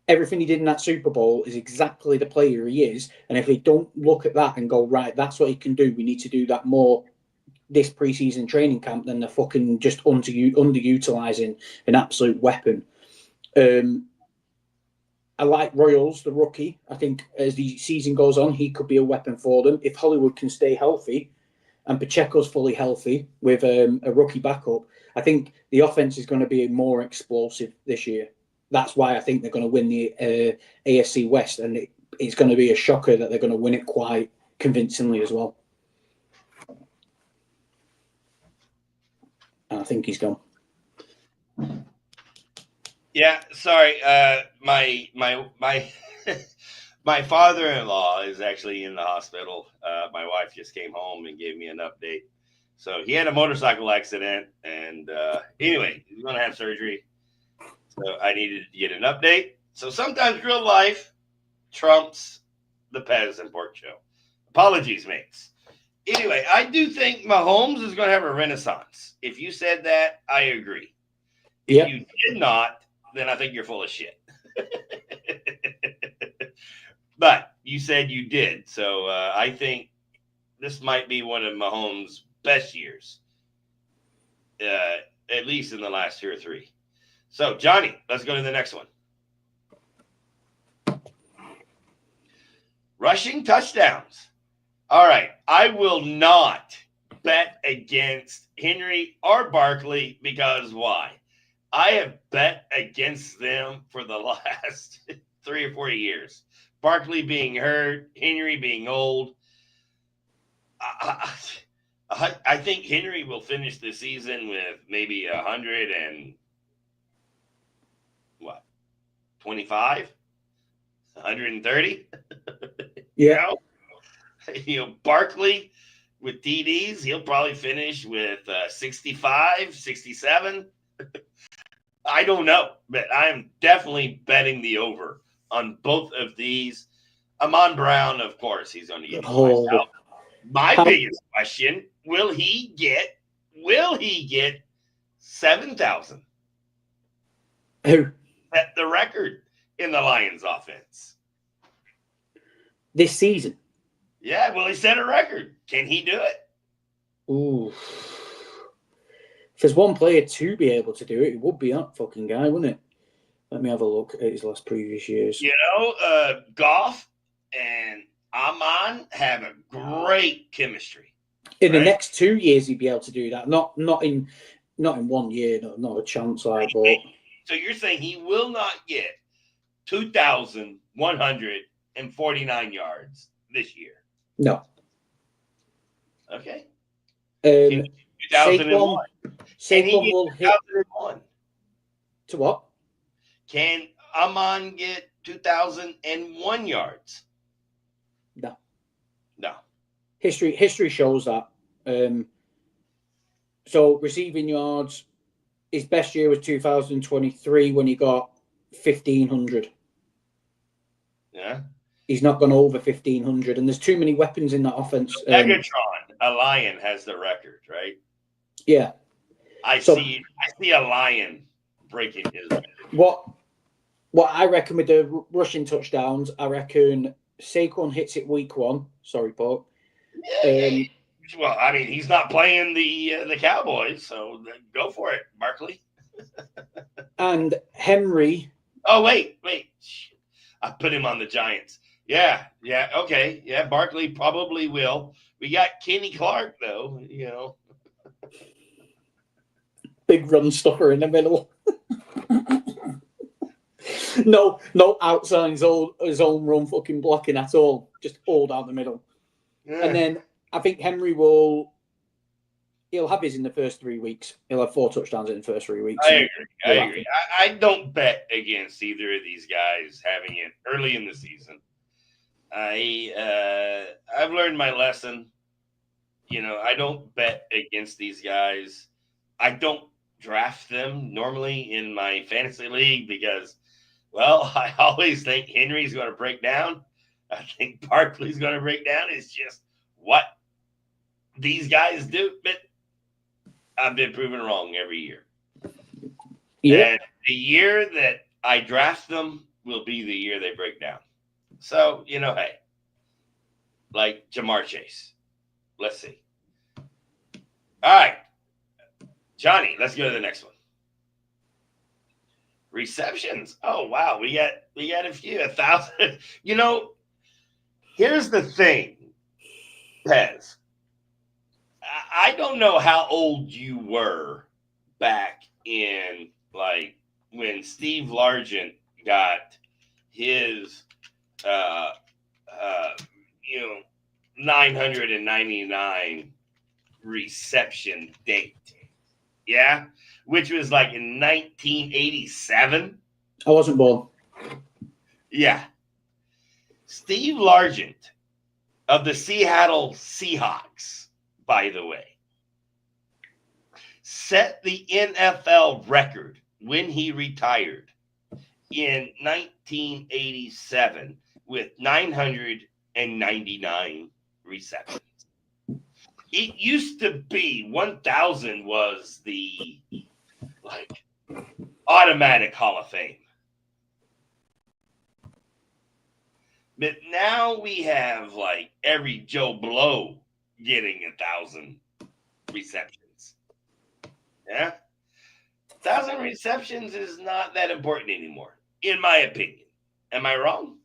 everything he did in that Super Bowl is exactly the player he is. And if we don't look at that and go, right, that's what he can do, we need to do that more this preseason training camp than the fucking just underutilizing an absolute weapon. I like Royals, the rookie. I think as the season goes on, he could be a weapon for them. If Hollywood can stay healthy and Pacheco's fully healthy with a rookie backup, I think the offense is going to be more explosive this year. That's why I think they're going to win the AFC West, and it's going to be a shocker that they're going to win it quite convincingly as well. And I think he's gone. Yeah, sorry. My my father-in-law is actually in the hospital. My wife just came home and gave me an update. So he had a motorcycle accident, and anyway, he's going to have surgery. So I needed to get an update. So sometimes real life trumps the Pez and Pork Show. Apologies, mates. Anyway, I do think Mahomes is going to have a renaissance. If you said that, I agree. If Yeah. you did not, then I think you're full of shit. But you said you did. So I think this might be one of Mahomes' best years, at least in the last 2 or 3. So, Johnny, let's go to the next one. Rushing touchdowns. All right. I will not bet against Henry or Barkley because why? I have bet against them for the last 3 or 4 years. Barkley being hurt, Henry being old. I think Henry will finish the season with maybe 100 and what? 25? 130? Yeah. Barkley with TDs, he'll probably finish with 65, 67. I don't know, but I'm definitely betting the over on both of these. Amon Brown, of course, he's going to get Oh. out. My biggest question, will he get 7,000? Who? At the record in the Lions offense. This season? Yeah, well, he set a record. Can he do it? Ooh. If there's one player to be able to do it, it would be that fucking guy, wouldn't it? Let me have a look at his last previous years. Goff and Amon have a great chemistry. In the next 2 years, he'd be able to do that. Not in 1 year. Not a chance. But so you're saying he will not get 2,149 yards this year? No. Okay. 2001. Saquon will hit 2001. To what? Can Amon get 2,001 yards? No. No. History shows that. So receiving yards, his best year was 2023 when he got 1,500. Yeah. He's not gone over 1,500, and there's too many weapons in that offense. Megatron, a lion, has the record, right? Yeah. I see a lion breaking his record. What I reckon with the rushing touchdowns, I reckon Saquon hits it week 1. Sorry, Paul. Well, I mean, he's not playing the Cowboys, so go for it, Barkley. And Henry. Oh, wait. I put him on the Giants. Yeah, okay. Yeah, Barkley probably will. We got Kenny Clark, though, Big run stuffer in the middle. No outside his own run fucking blocking at all. Just all down the middle. Yeah. And then I think Henry he'll have his in the first 3 weeks. He'll have 4 touchdowns in the first 3 weeks. I agree. I don't bet against either of these guys having it early in the season. I've learned my lesson. I don't bet against these guys. I don't draft them normally in my fantasy league because, well, I always think Henry's going to break down. I think Barkley's going to break down. It's just what these guys do. But I've been proven wrong every year. Yeah. And the year that I draft them will be the year they break down. So, hey, like Jamar Chase. Let's see. All right. Johnny, let's go to the next one. Receptions. Oh, wow. We got a few, 1,000. Here's the thing, Pez. I don't know how old you were back in, like, when Steve Largent got his, 999 reception date. Yeah? Which was like in 1987. I wasn't born. Yeah. Steve Largent of the Seattle Seahawks, by the way, set the NFL record when he retired in 1987 with 999 receptions. It used to be 1,000 was the automatic Hall of Fame. But now we have every Joe Blow getting 1,000 receptions. Yeah. 1,000 receptions is not that important anymore, in my opinion. Am I wrong?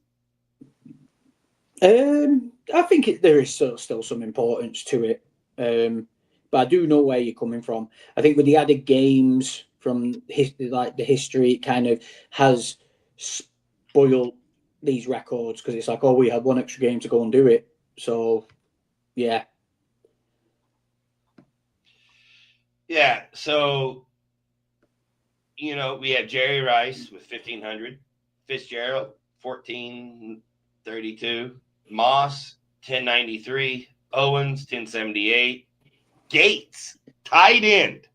I think there is still some importance to it. But I do know where you're coming from. I think with the added games from the history, it kind of has spoiled these records because it's like, oh, we had one extra game to go and do it. So, yeah. Yeah. So, we have Jerry Rice with 1,500, Fitzgerald 1,432, Moss 1,093, Owens 1,078, Gates tight end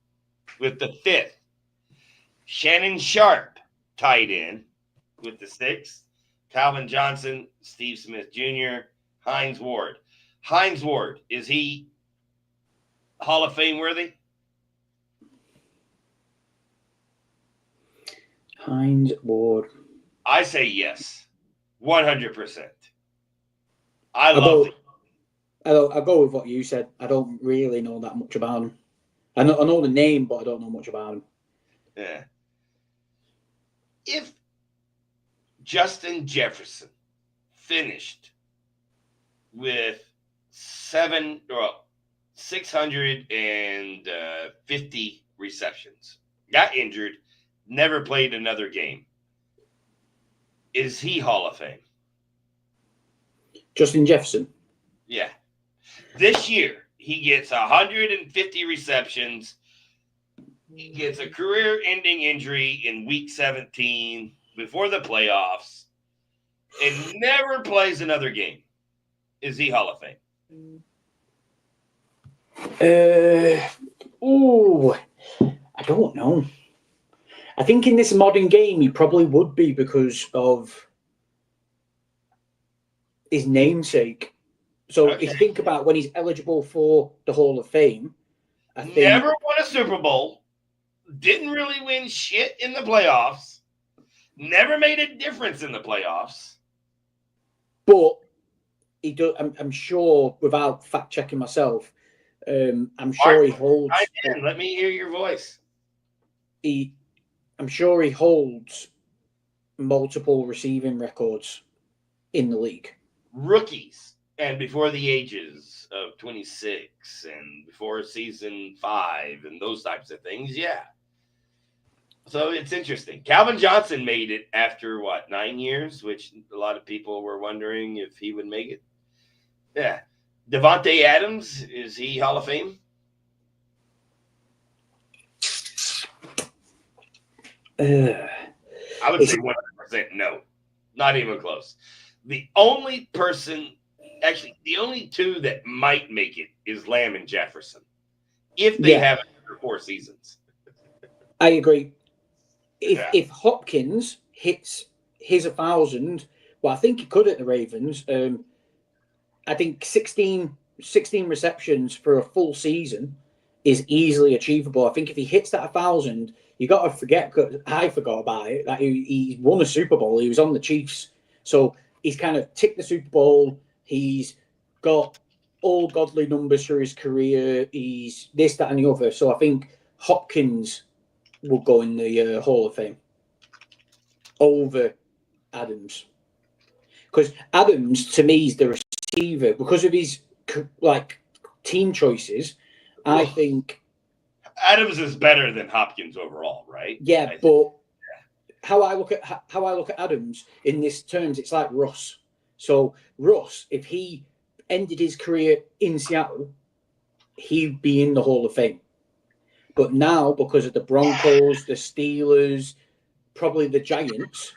with the 5th, Shannon Sharp tight end with the 6th, Calvin Johnson, Steve Smith Jr., Hines Ward. Hines Ward, is he Hall of Fame worthy? Hines Ward. I say yes, 100%. I love it. I'll go with what you said. I don't really know that much about him. I know the name, but I don't know much about him. Yeah. If Justin Jefferson finished with 650 receptions, got injured, never played another game, is he Hall of Fame? Justin Jefferson? Yeah. This year, he gets 150 receptions. He gets a career-ending injury in Week 17 before the playoffs and never plays another game. Is he Hall of Fame? I don't know. I think in this modern game, he probably would be because of his namesake. So if you think about when he's eligible for the Hall of Fame, I think never won a Super Bowl, didn't really win shit in the playoffs, never made a difference in the playoffs. But he does. I'm sure, without fact checking myself, I'm sure he holds. Let me hear your voice. I'm sure he holds multiple receiving records in the league. Rookies and before the ages of 26 and before season 5 and those types of things, yeah. So it's interesting. Calvin Johnson made it after 9 years, which a lot of people were wondering if he would make it. Yeah. Devontae Adams, is he Hall of Fame? I would say 100% no. Not even close. The only two that might make it is Lamb and Jefferson, if they have another 4 seasons. I agree. If Hopkins hits his 1,000, well, I think he could at the Ravens. I think 16 receptions for a full season is easily achievable. I think if he hits that 1,000, you got to forget, because I forgot about it, that he won a Super Bowl. He was on the Chiefs. So he's kind of ticked the Super Bowl. He's got all godly numbers for his career. He's this, that, and the other. So I think Hopkins will go in the Hall of Fame over Adams. Because Adams, to me, is the receiver. Because of his team choices, I think Adams is better than Hopkins overall, right? Yeah, but how I look at Adams in this terms, it's like Russ. So Russ, if he ended his career in Seattle, he'd be in the Hall of Fame. But now, because of the Broncos, the Steelers, probably the Giants,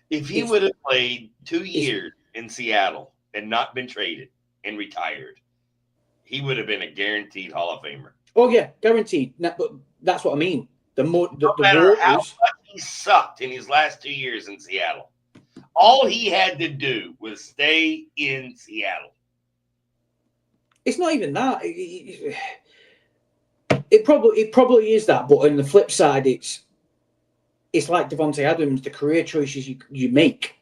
if he would have played 2 years in Seattle and not been traded and retired, he would have been a guaranteed Hall of Famer. Oh yeah, guaranteed. But that's what I mean. No matter how much he sucked in his last 2 years in Seattle, all he had to do was stay in Seattle. It's not even that. It probably is that, but on the flip side, it's like Devontae Adams, the career choices you make.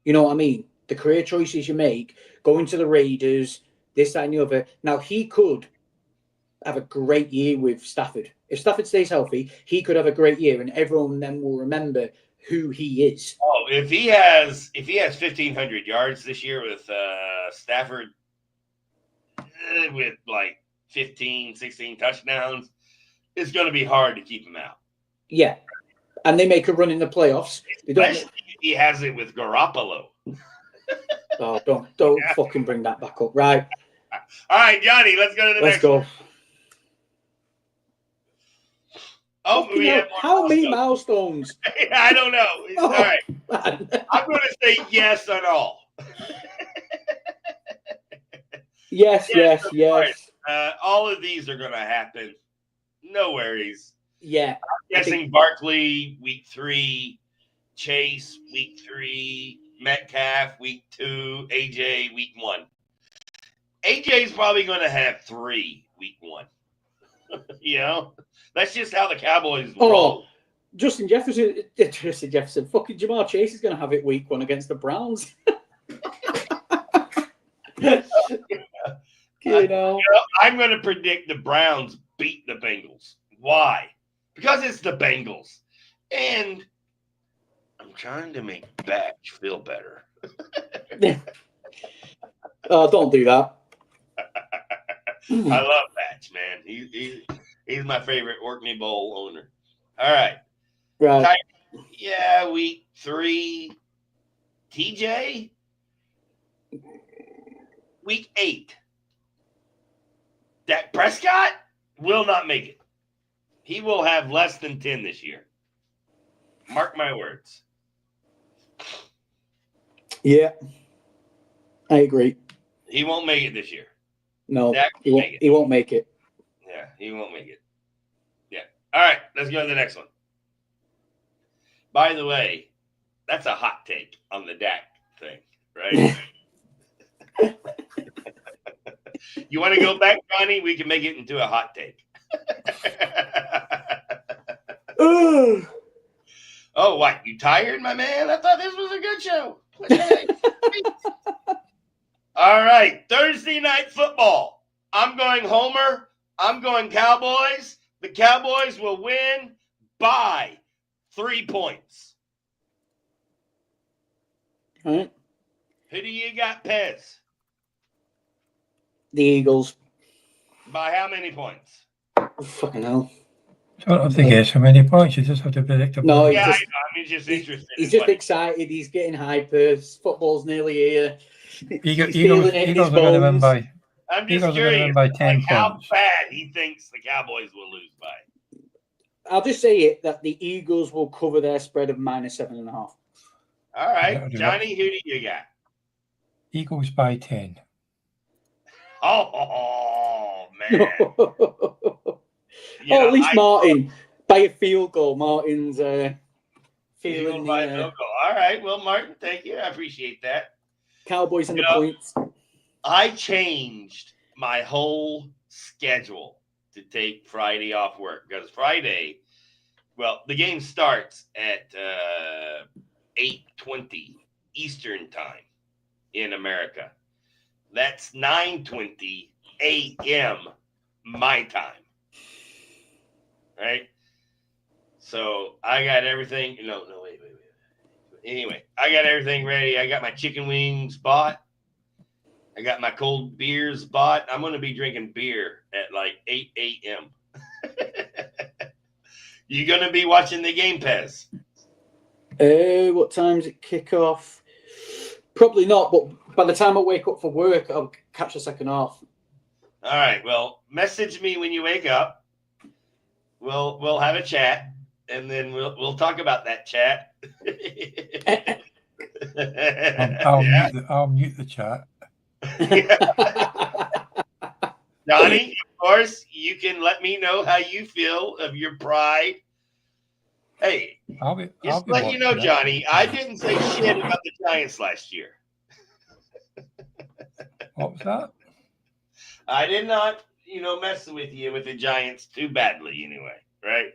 You know what I mean? The career choices you make, going to the Raiders, this, that, and the other. Now, he could have a great year with Stafford. If Stafford stays healthy, he could have a great year, and everyone then will remember who he is. Oh, if he has 1,500 yards this year with Stafford, with like 15, 16 touchdowns, it's going to be hard to keep him out. Yeah. And they make a run in the playoffs. Especially if he has it with Garoppolo. Oh, don't fucking bring that back up. Right. All right, Johnny, let's go to the next one. Let's go. Oh, we have how many milestones? I don't know. All right. I'm going to say yes on all. Yes. All of these are going to happen. No worries. Yeah. I'm guessing Barkley, week 3. Chase, week 3. Metcalf, week 2. AJ, week 1. AJ's probably going to have 3 week 1. You know? That's just how the Cowboys roll. Justin Jefferson. Fucking Jamar Chase is going to have it week 1 against the Browns. You know, I'm going to predict the Browns beat the Bengals. Why? Because it's the Bengals. And I'm trying to make Batch feel better. Don't do that. I love Batch, man. He's my favorite Orkney Bowl owner. All right. Right. Yeah, week 3. TJ? Week 8. Dak Prescott will not make it. He will have less than 10 this year. Mark my words. Yeah. I agree. He won't make it this year. No, he won't make it. Yeah, he won't make it. Yeah. All right, let's go to the next one. By the way, that's a hot take on the Dak thing, right? You want to go back, Johnny? We can make it into a hot take. Oh, what? You tired, my man? I thought this was a good show. All right, Thursday night football. I'm going Homer. I'm going Cowboys. The Cowboys will win by 3 points. All right. Who do you got, Pez? The Eagles. By how many points? Fucking hell. Don't have to guess how many points. You just have to predict. No, yeah, I'm just interested. He's just excited. He's getting hyper. Football's nearly here. Eagles are going to win by. I'm just curious, by 10 how points. bad he thinks the Cowboys will lose by. I'll just say it that the Eagles will cover their spread of -7.5. All right, Johnny, who do you got? Eagles by 10. Oh man! At least Martin by a field goal. Martin's feeling by field goal. All right, well, Martin, thank you. I appreciate that. Cowboys and the points. I changed my whole schedule to take Friday off work because Friday, well, the game starts at 8:20 Eastern time in America. That's 9:20 a.m. my time. Right? So I got everything. No, wait. Anyway, I got everything ready. I got my chicken wings bought. I got my cold beers bought. I'm going to be drinking beer at like 8 a.m. You going to be watching the game, Pez? What time does it kick off? Probably not, but by the time I wake up for work, I'll catch the second half. All right. Well, message me when you wake up. We'll have a chat, and then we'll talk about that chat. I'll mute the chat. Johnny, of course, you can let me know how you feel of your pride. Hey, just let you know, Johnny, I didn't say shit about the Giants last year. What was that? I did not, mess with you with the Giants too badly anyway, right?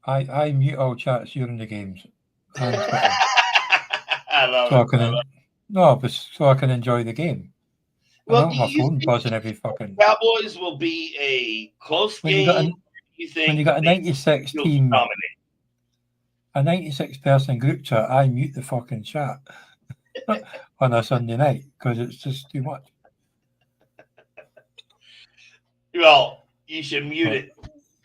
I mute all chats during the games and Twitter. I love So I it. can no, but so I can enjoy the game. I Well, don't do have my you phone think buzzing every fucking. Cowboys will be a close When you got game? a Do you think when you got a the 96 Eagles team, dominate? a 96 person group chat, I mute the fucking chat on a Sunday night because it's just too much. Well, you should mute But it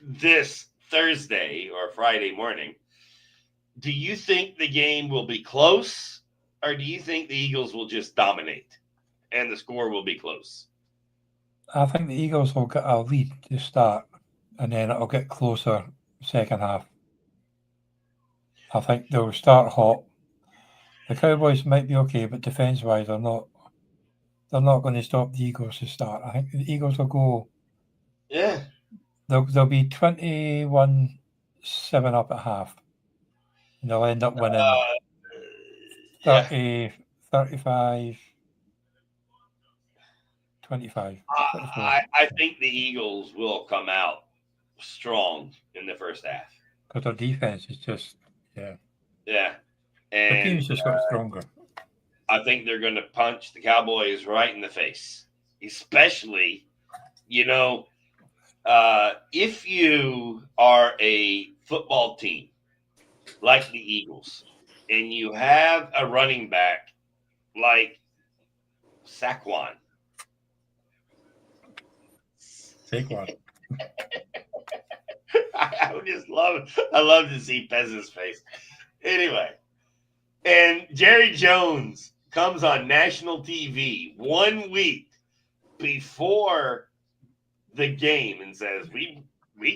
this Thursday or Friday morning. Do you think the game will be close, or do you think the Eagles will just dominate and the score will be close? I think the Eagles will get a lead to start, and then it'll get closer second half. I think they'll start hot. The Cowboys might be okay, but defense-wise, they're not. They're not going to stop the Eagles to start. I think the Eagles will go. Yeah. They'll be 21-7 up at half, and they'll end up winning Yeah. 30, 35, 25, 24. I think the Eagles will come out strong in the first half. Because their defense is just, yeah. Yeah. The And team's just got stronger. I think they're going to punch the Cowboys right in the face, especially, if you are a football team like the Eagles and you have a running back like Saquon. Saquon. I love to see Pez's face. Anyway, and Jerry Jones comes on national TV 1 week before the game and says, we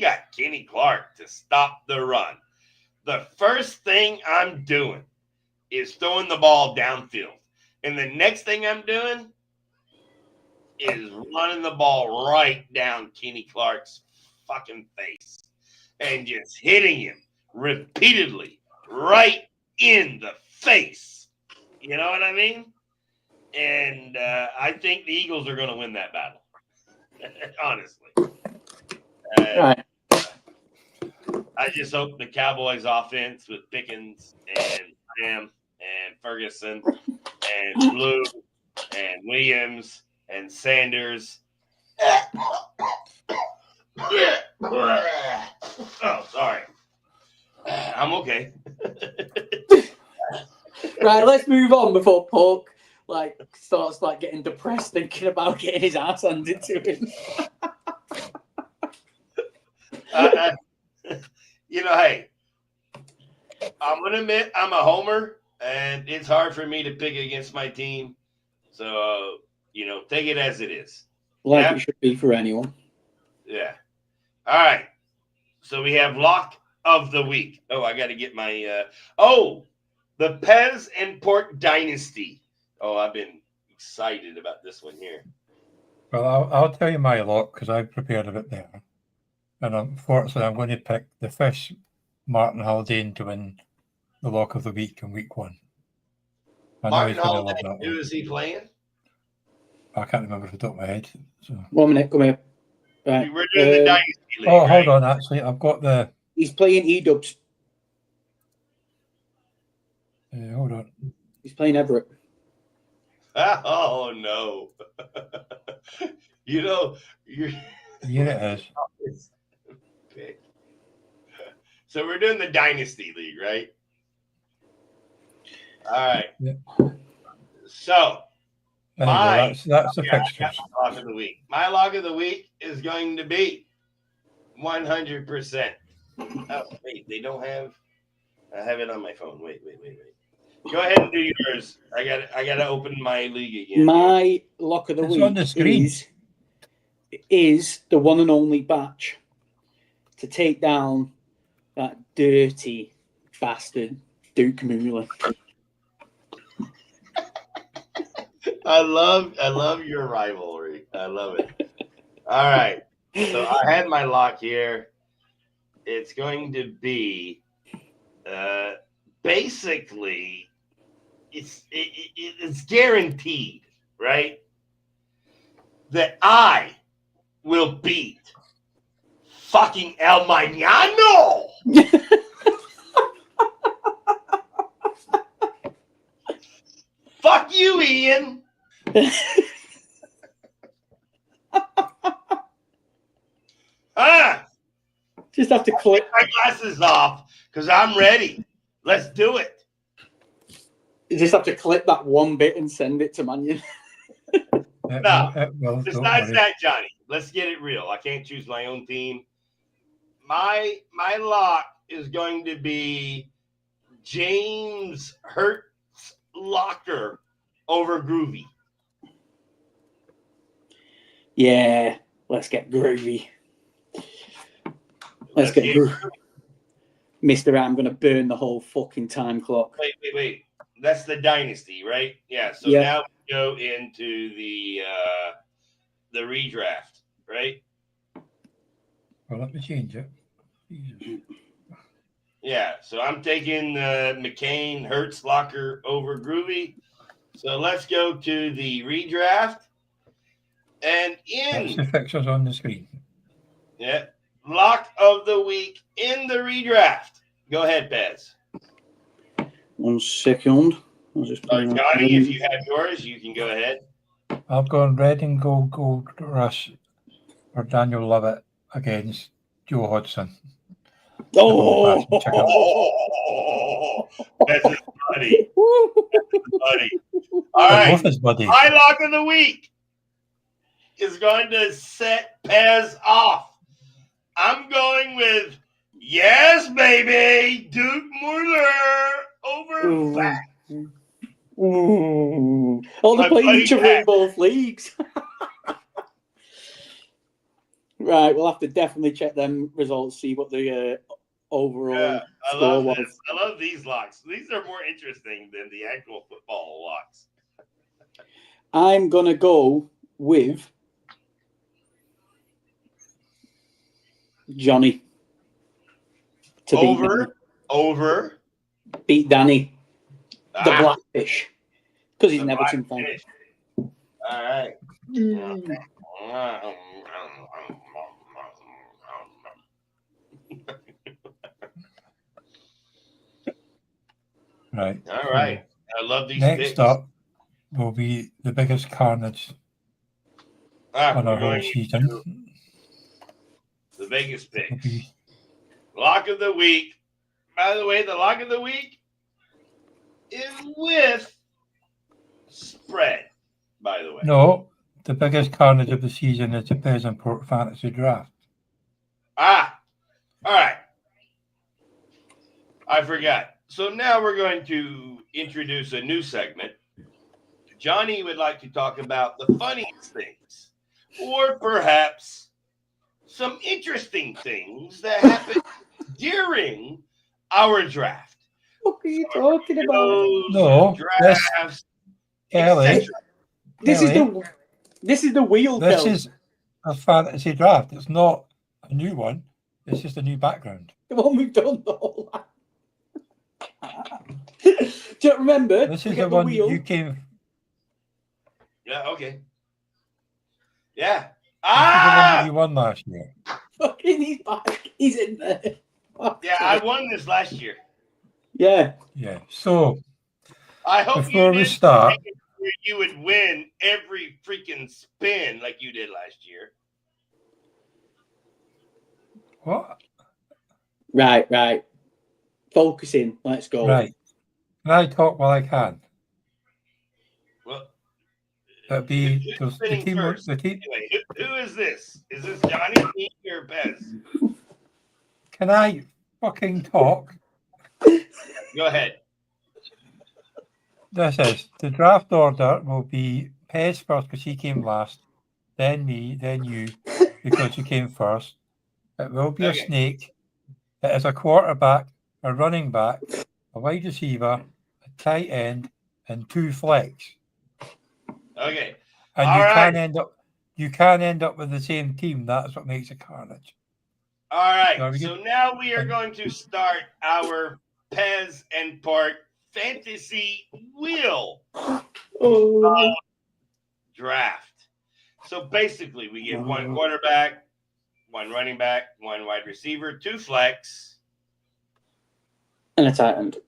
got Kenny Clark to stop the run. The first thing I'm doing is throwing the ball downfield. And the next thing I'm doing is running the ball right down Kenny Clark's fucking face and just hitting him repeatedly right in the face. You know what I mean? And I think the Eagles are going to win that battle. Honestly. Right. I just hope the Cowboys offense with Pickens and Graham and Ferguson and Blue and Williams and Sanders. Oh, sorry. I'm okay. Right, let's move on before Puck starts getting depressed thinking about getting his ass handed to him. Hey, I'm gonna admit I'm a homer, and it's hard for me to pick against my team. So take it as it is. It should be for anyone. Yeah. All right. So we have lock of the week. Oh, I got to get my. The Pez and Port Dynasty. Oh, I've been excited about this one here. Well, I'll tell you my lock because I prepared a bit better. And unfortunately, I'm going to pick the Fish Martin Haldane to win the lock of the week in week 1. I know he's going to love that. Who is he playing? I can't remember off the top of my head. So. 1 minute, come here. Right. We're doing the Dynasty League. Oh, hold on. Actually, I've got the. He's playing E-Dubs. Hold on. He's playing Everett. Oh no! You're. Yeah, it is. So we're doing the Dynasty League, right? All right. Yeah. So Anyway, that's the fixtures. My log of the week. My log of the week is going to be 100%. Oh, wait, they don't have. I have it on my phone. Wait. Go ahead and do yours. I got to open my league again. My lock of the week on the screen. is the one and only Batch to take down that dirty bastard Duke Mooley. I love your rivalry. I love it. All right. So I had my lock here. It's going to be basically it's guaranteed, right? That I will beat fucking El Mañano. Fuck you, Ian. Just have to click. My glasses off because I'm ready. Let's do it. You just have to click that one bit and send it to Mannion. Besides that, Johnny, let's get it real. I can't choose my own team. My lock is going to be James Locker over Groovy. Yeah, let's get groovy. Let's get groovy. Mister, I'm going to burn the whole fucking time clock. Wait. That's the dynasty, right? Yeah. So now we go into the redraft, right? Well, let me change it. Jesus. Yeah. So I'm taking McCain, Hertz, Locker over Groovy. So let's go to the redraft. And That's the fixtures on the screen. Yeah. Lock of the week in the redraft. Go ahead, Pez. 1 second. I'll just Johnny, if you have yours, you can go ahead. I've gone Reading Gold Rush for Daniel Lovett against Joe Hodgson. Oh, that's his buddy. All right. My lock of the week is going to set Pez off. I'm going with yes, baby, Duke Mueller over back. Oh, they're playing each other in both leagues. Right, we'll have to definitely check them results, see what the overall score was. This. I love these locks. These are more interesting than the actual football locks. I'm going to go with Johnny. Beat Danny. The Blackfish. Because he's an Everton fan. All right. Right. All right. I love these Next picks. up will be the biggest carnage on our whole season. The Vegas picks. Lock of the week. By the way, the lock of the week is with spread, by the way. No, the biggest carnage of the season is the Peasantport Fantasy Draft. All right. I forgot. So now we're going to introduce a new segment. Johnny would like to talk about the funniest things, or perhaps some interesting things that happen during our draft. What are you talking about? No, drafts. Kelly. This is the wheel. This Kelly. is a fantasy draft. It's not a new one. It's just a new background. The one we've done the whole time. Do you remember? This is the one wheel. you came. Yeah. Okay. Yeah. You won last year. Fucking, he's back. He's in there. Yeah, I won this last year. Yeah. Yeah. So I hope before we start, you would win every freaking spin like you did last year. What? Right. Focusing. Let's go. Right. Can I talk while I can? Well, that'd be the team. Anyway, who is this? Is this Johnny, me, or Bez? Can I fucking talk? Go ahead. This is the draft order will be Pez first because he came last, then me, then you because you came first. It will be a snake. It is a quarterback, a running back, a wide receiver, a tight end, and 2 flex. Okay. And you can end up with the same team. That's what makes it carnage. All right. So now we are going to start our Pez and Part Fantasy Wheel draft. So basically, we get one quarterback, one running back, one wide receiver, 2 flex, And a tight end.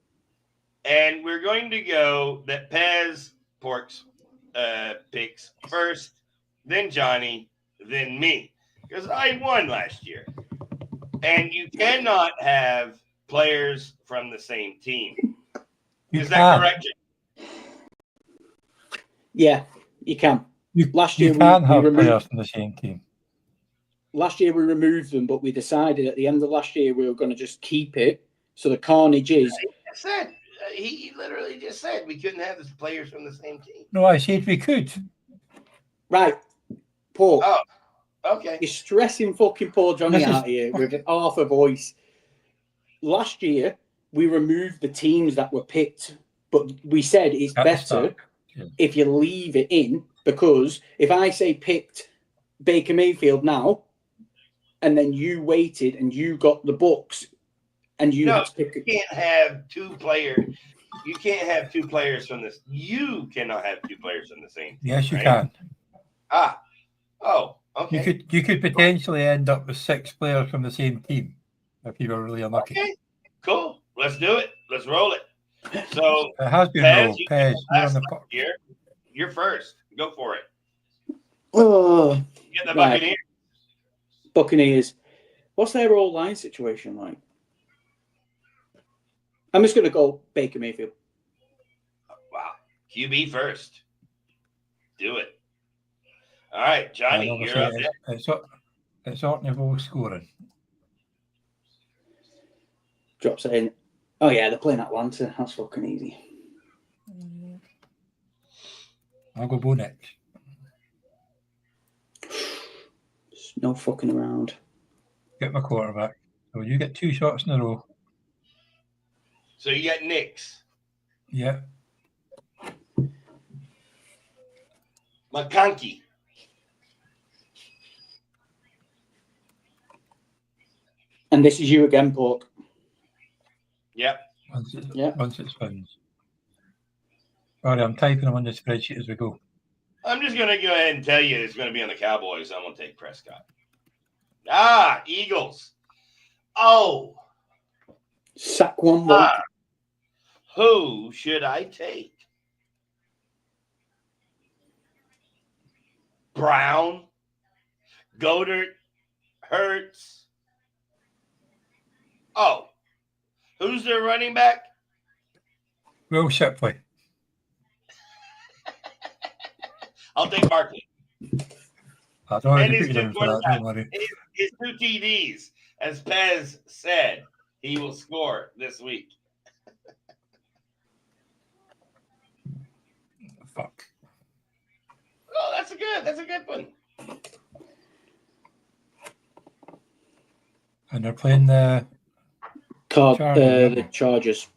and we're going to go that Pez Porks picks first, then Johnny, then me, because I won last year. And you cannot have players from the same team. Is that correct? Yeah, you can. Last year you can we have removed players from the same team. Last year we removed them, but we decided at the end of last year we were going to just keep it. So the carnage is. He literally just said we couldn't have the players from the same team. No, I said we could. Right, Paul. Oh, okay. You're stressing fucking poor Johnny out here with half a voice. Last year we removed the teams that were picked, but we said it's better if you leave it in, because if I say picked Baker Mayfield now, and then you waited and you got the Bucks, and you had to pick. You can't have 2 players. You can't have 2 players from this. You cannot have 2 players from the same team. Yes, you right? can. Oh, okay. You could potentially end up with 6 players from the same team if you were really unlucky. Okay, cool. Let's do it. Let's roll it. So it has been rolled. Pez, you're on the puck. You're first. Go for it. Oh, Get the Buccaneers. Buccaneers. What's their old line situation like? I'm just going to go Baker Mayfield. Wow. QB first. Do it. All right, Johnny, you're up there. It's on niveau scoring. Drops it in. Oh, yeah, they're playing Atlanta. That's fucking easy. I'll go Bo next. No fucking around. Get my quarterback. So you get 2 shots in a row. So you got Knicks. Yeah. McConkey. And this is you again, Pork. Yep. Once it spins. Sorry, I'm typing them on the spreadsheet as we go. I'm just going to go ahead and tell you it's going to be on the Cowboys. I'm going to take Prescott. Eagles. Oh. Saquon. Who should I take? Brown, Goddard, Hurts. Oh. Who's their running back? Will Shipley. I'll take Barkley. I'd already put you down for that, don't worry. His 2 TDs, as Pez said, he will score this week. Fuck. Oh, that's a good one. And they're playing the Chargers.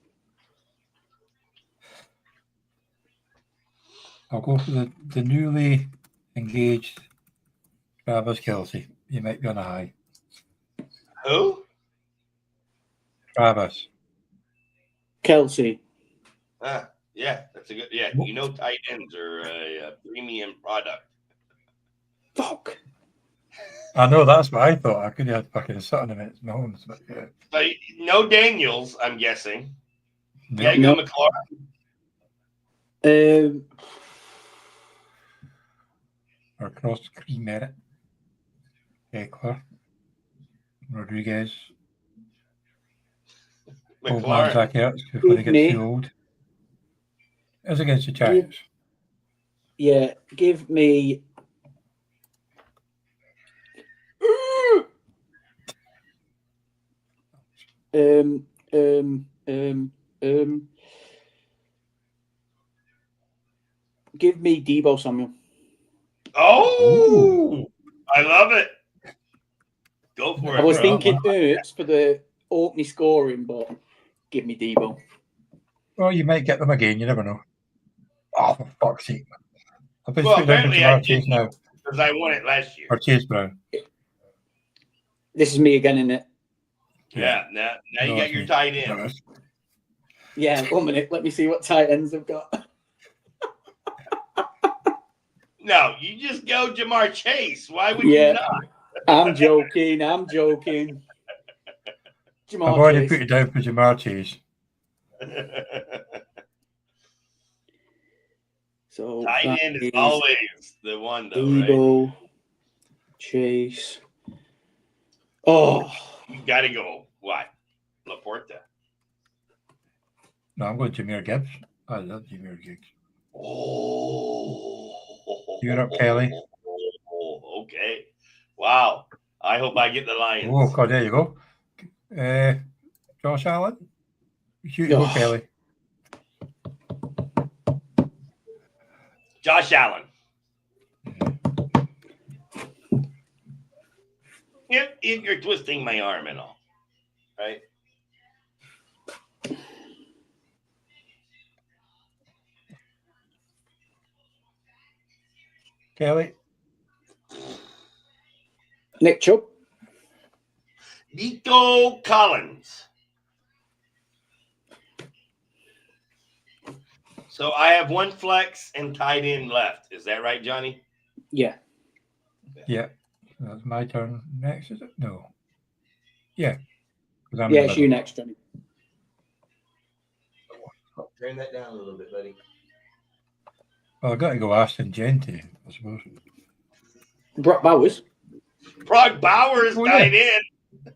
I'll go for the newly engaged Travis Kelce. You might be on a high. Who? Travis. Kelce. Yeah, that's a good. Yeah, tight ends are a premium product. Fuck. I know, that's what I thought. I could have had fucking Sutton and it's Mahomes, but yeah. But no Daniels, I'm guessing. No. Yeah, go McLaurin. Or Cross Cream Merritt. Eckler. Rodriguez. Old man Zach Ertz before he gets too old. It's against the Giants. Yeah, give me. Give me Deebo Samuel. Oh, I love it. Go for it. I was thinking Ertz for the opening scoring, but give me Deebo. Well, you might get them again. You never know. Oh, for fuck's sake. I've been apparently I did now. Because I won it last year. Or Chase Brown. This is me again, isn't it? Yeah. Now you got your tight end. Yeah, 1 minute. Let me see what tight ends I've got. No, you just go Jamar Chase. Why would Yeah. you not? I'm joking. Jamar I've already Chase. put it down for Jamar Chase. So Tight that end is always the one, though, right? Debo, Chase. Oh, You got to go. What? Laporta. No, I'm going Jameer Gibbs. I love Jameer Gibbs. Oh. You're up, Kelly. Okay. Wow. I hope I get the Lions. Oh, God, there you go. Josh Allen. Shoot, go, Kelly. Josh Allen. If you're twisting my arm and all, right? Kelly. Nick Chubb. Nico Collins. So I have one flex and tight end left. Is that right, Johnny? Yeah. Yeah. That's my turn next, is it? No. Yeah. Yeah, it's you next, Johnny. Turn that down a little bit, buddy. Well, I've got to go Aston Gente, I suppose. Brock Bowers. Brock Bowers tight end.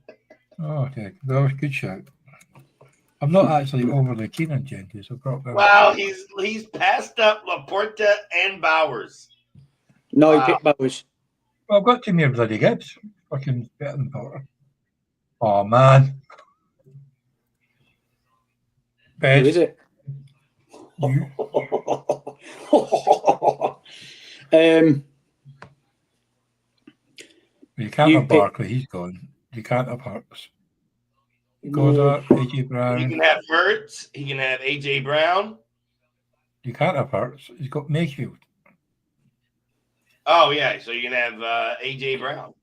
Oh, okay. That was a good shout. I'm not actually overly keen on Gente, so Brock Bowers. Wow, he's passed up Laporta and Bowers. No, Wow. he picked Bowers. Well, I've got Jameer bloody Gibbs. Fucking better than Potter. Oh, man. Who is it? You. You can't You have pick- Barkley, he's gone. You can't have Hurts. Goddard, AJ He Brown. can have Hurts. He can have AJ Brown. You can't have Hurts. He's got Mayfield. Oh yeah, so you can have AJ Brown.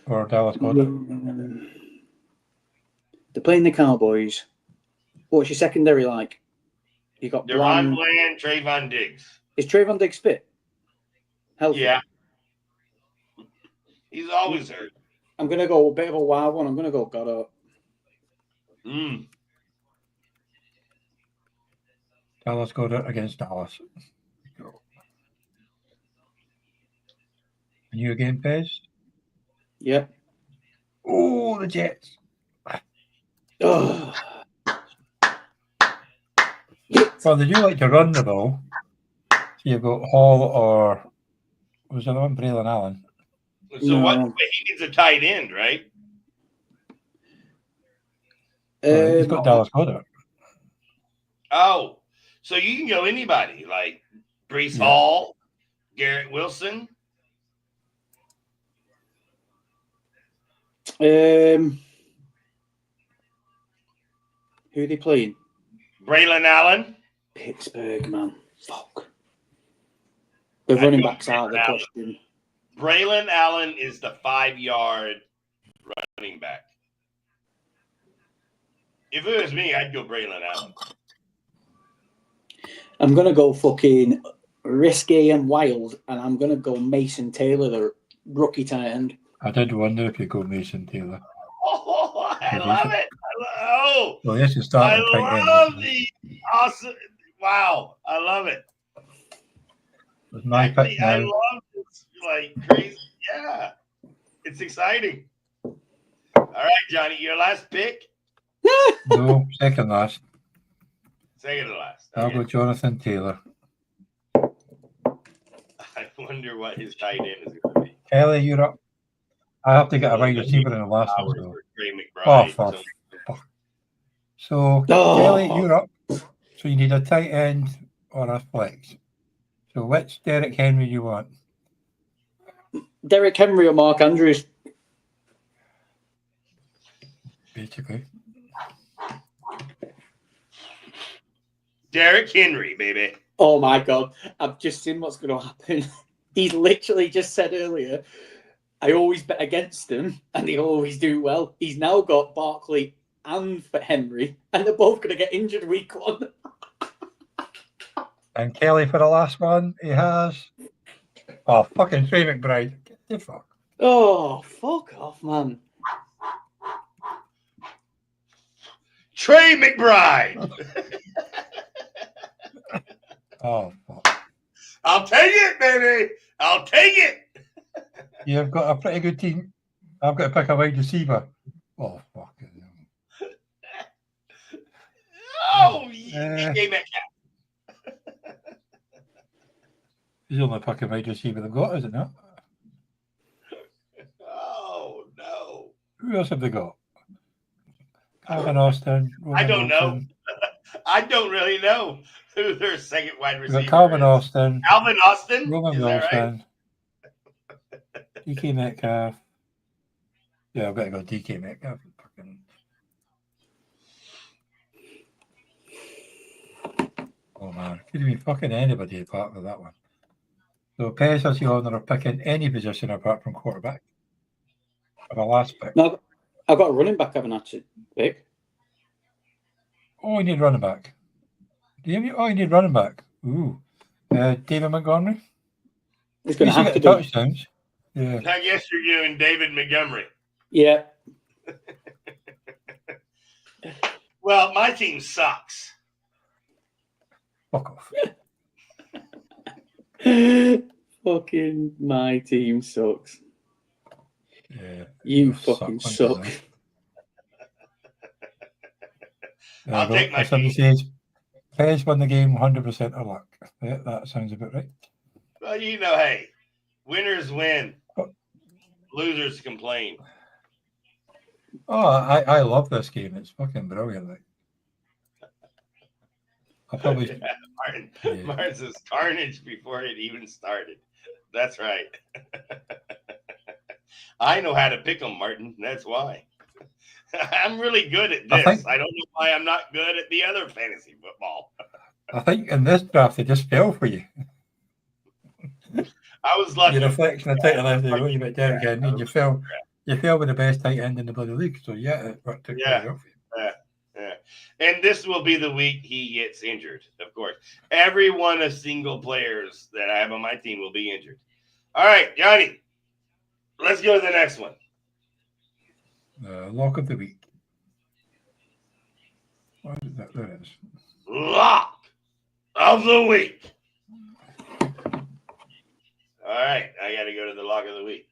Or Dallas Goddard. They're playing the Cowboys. What's your secondary like? You got Deron Bland. Bland, Trayvon Diggs. Is Trayvon Diggs fit? Healthy? Yeah, he's always hurt. I'm going to go a bit of a wild one. I'm going to go Goddard. Dallas Goddard against Dallas. And you again, Pez? Yep. Oh, the Jets. Oh. Well, they do like to run the ball. So you've got Hall or was the other one Braylon Allen? So what? He needs a tight end, right? He's got Dallas Goddard. Oh, so you can go anybody like Brees Hall, Garrett Wilson. Who are they playing? Braylon Allen. Pittsburgh, man. Fuck. The running backs out of the question. Braylon Allen is the 5-yard running back. If it was me, I'd go Braylon Allen. I'm going to go fucking risky and wild, and I'm going to go Mason Taylor, the rookie tight end. I did wonder if you go Mason Taylor. Oh, I love it. Well, yes, you start. I love the awesome. Wow, I love it. With my pick I now. love this, like crazy. Yeah, it's exciting. All right, Johnny, your last pick. No, second last. Second to last. I'll Okay. go Jonathan Taylor. I wonder what his tight end is going to be. Kelly, you're up. I have to get a wide receiver in the last one. Howard So, or Trey McBride. Oh, for So- fuck. So Kelly, you're up. So you need a tight end or a flex. So which Derrick Henry you want? Derrick Henry or Mark Andrews? Basically. Derrick Henry, baby. Oh my God. I've just seen what's going to happen. He's literally just said earlier, I always bet against him and they always do well. He's now got Barkley and Henry, and they're both going to get injured week 1. And Kelly for the last one, he has Oh, fucking Trey McBride. Get the fuck. Oh, fuck off, man. Trey McBride. Oh, fuck. I'll take it, baby. I'll take it. You've got a pretty good team. I've got to pick a wide receiver. Oh, fucking hell. Oh, DK Metcalf. He's the only fucking wide receiver they've got, is it not? Oh, no. Who else have they got? Calvin Austin. I don't know. Wilson. I don't really know who their second wide We've receiver got Calvin is. Austin. Alvin Austin? Roman Is that right? Wilson. DK Metcalf. Yeah, I've got to go DK Metcalf. Fucking... Oh, man. Could have been fucking anybody apart from that one. So, Pez has the honour of picking any position apart from quarterback. For the last pick. No, I've got a running back, haven't I, to pick? Oh, you need running back. You need running back. Ooh. David Montgomery. He's going to have to get be. touchdowns. Yeah. I guess you're doing David Montgomery. Yeah. Well, my team sucks. Fuck off. Fucking my team sucks. Yeah. You fucking suck. I'll take my Somebody team. says, Pez won the game 100% of luck. Yeah, that sounds about right. Well, you know, hey, winners win. Losers complain. Oh, I love this game. It's fucking brilliant. Like. I'll probably... Martin, Martin says carnage before it even started. That's right. I know how to pick them, Martin. That's why. I'm really good at this. I don't know why I'm not good at the other fantasy football. I think in this draft, it just fell for you. I was lucky. Your reflection of tight end left, you went down again, and you fell with the best tight end in the bloody league. So, yeah, it worked out pretty well for you. Yeah. And this will be the week he gets injured, of course. Every one of single players that I have on my team will be injured. All right, Johnny, let's go to the next one. Lock of the week. What is that? There it is. Lock of the week. All right, I got to go to the lock of the week.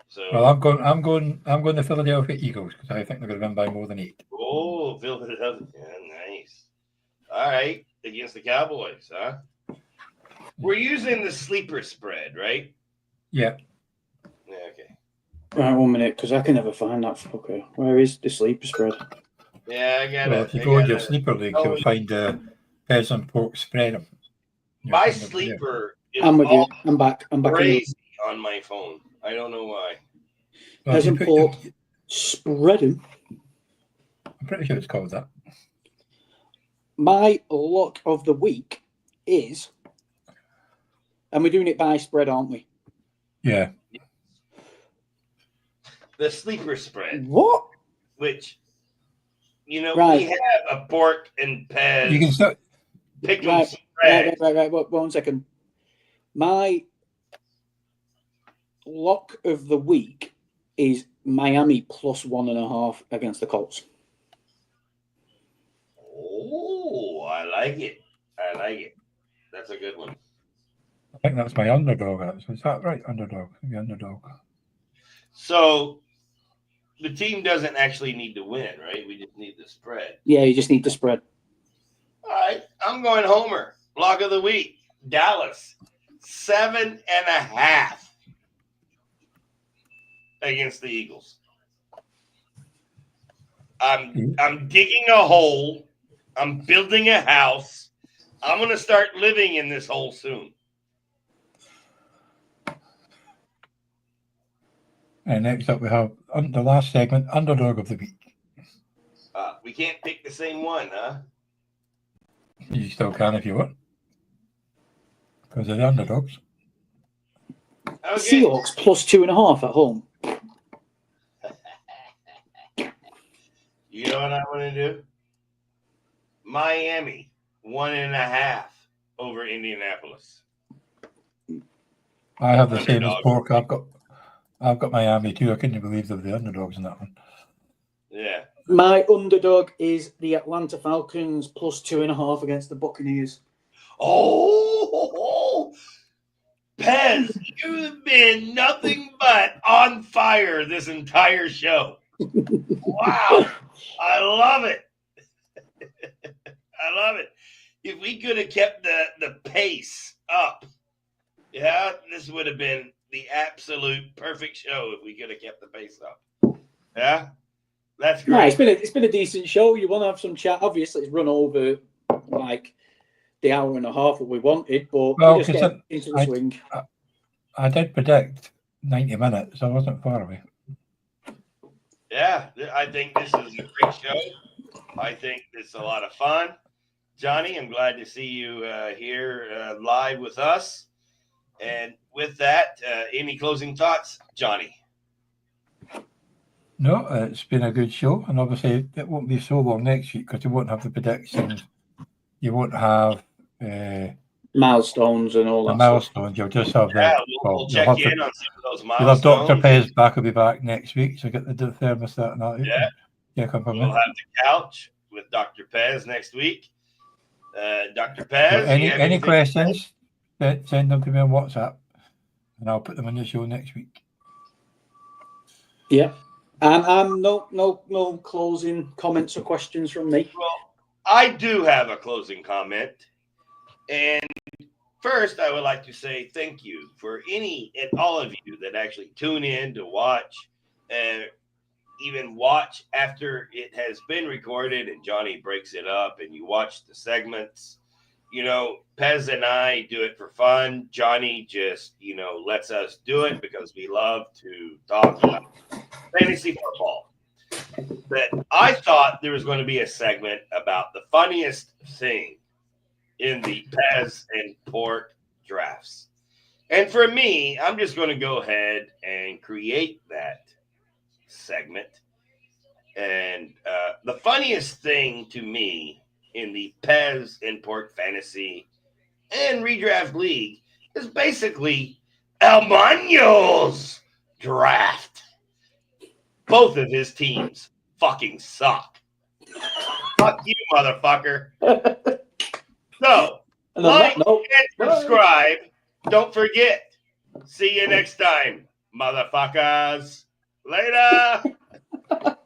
So, well, I'm going to Philadelphia Eagles because I think they're going to win by more than 8. Oh, Philadelphia, nice. All right, against the Cowboys, huh? We're using the sleeper spread, right? Yeah. Yeah, okay. Right, 1 minute, because I can never find that fucker. Where is the sleeper spread? Yeah, I got it. Well, if you go in your sleeper league, you'll find Pez and Pork spread them. My sleeper is I'm with you. I'm back. crazy on my phone. I don't know why. Well, Pez and Pork spread them. I'm pretty sure it's called that. My lock of the week is, and we're doing it by spread, aren't we? Yeah. The sleeper spread. What? Which, we have a Pork and Pez. You can start. Pick them spread. Right. 1 second. My lock of the week is Miami plus 1.5 against the Colts. Oh, I like it. That's a good one. I think that's my underdog. Actually. Is that right? Underdog. The underdog. So the team doesn't actually need to win, right? We just need the spread. Yeah, you just need the spread. All right, I'm going Homer. Lock of the week. Dallas 7.5 against the Eagles. I'm digging a hole. I'm building a house. I'm going to start living in this hole soon. And next up, we have the last segment, underdog of the week. We can't pick the same one, huh? You still can if you want. Because they're the underdogs. Okay. Seahawks plus 2.5 at home. You know what I want to do? Miami 1.5 over Indianapolis. I have the same as Underdog. Pork. I've got Miami too. I couldn't believe they were the underdogs in that one. Yeah. My underdog is the Atlanta Falcons plus 2.5 against the Buccaneers. Oh, Pez, you've been nothing but on fire this entire show. Wow. I love it. I love it. If we could have kept the pace up, yeah, this would have been the absolute perfect show if we could have kept the pace up. Yeah, that's No, great. it's been a decent show. You want to have some chat. Obviously, it's run over like the hour and a half that we wanted, but Well, we just get into the swing. I did predict 90 minutes. I wasn't far away. Yeah, I think this is a great show. I think it's a lot of fun. Johnny, I'm glad to see you here live with us. And with that, any closing thoughts, Johnny? No, it's been a good show, and obviously it won't be so long next week because you won't have the predictions. You won't have Milestones and all the that. milestones. You'll just have Yeah, the. we'll check in on some of those You'll have Dr. milestones. Pez back. Will be back next week, so get the thermostat and that. Yeah. Yeah, come from We'll have the couch with Dr. Pez next week. Dr. Pez, any questions? Send them to me on WhatsApp, and I'll put them in the show next week. Yeah. No closing comments or questions from me. Well, I do have a closing comment. And first, I would like to say thank you for any and all of you that actually tune in to watch, even watch after it has been recorded and Johnny breaks it up and you watch the segments. You know, Pez and I do it for fun. Johnny just, lets us do it because we love to talk about fantasy football. But I thought there was going to be a segment about the funniest thing in the Pez and Pork drafts. And for me, I'm just going to go ahead and create that segment. And the funniest thing to me in the Pez and Pork Fantasy and Redraft League is basically Almaño's draft. Both of his teams fucking suck. Fuck you, motherfucker. So, like and subscribe. Don't forget. See you next time, motherfuckers. Later.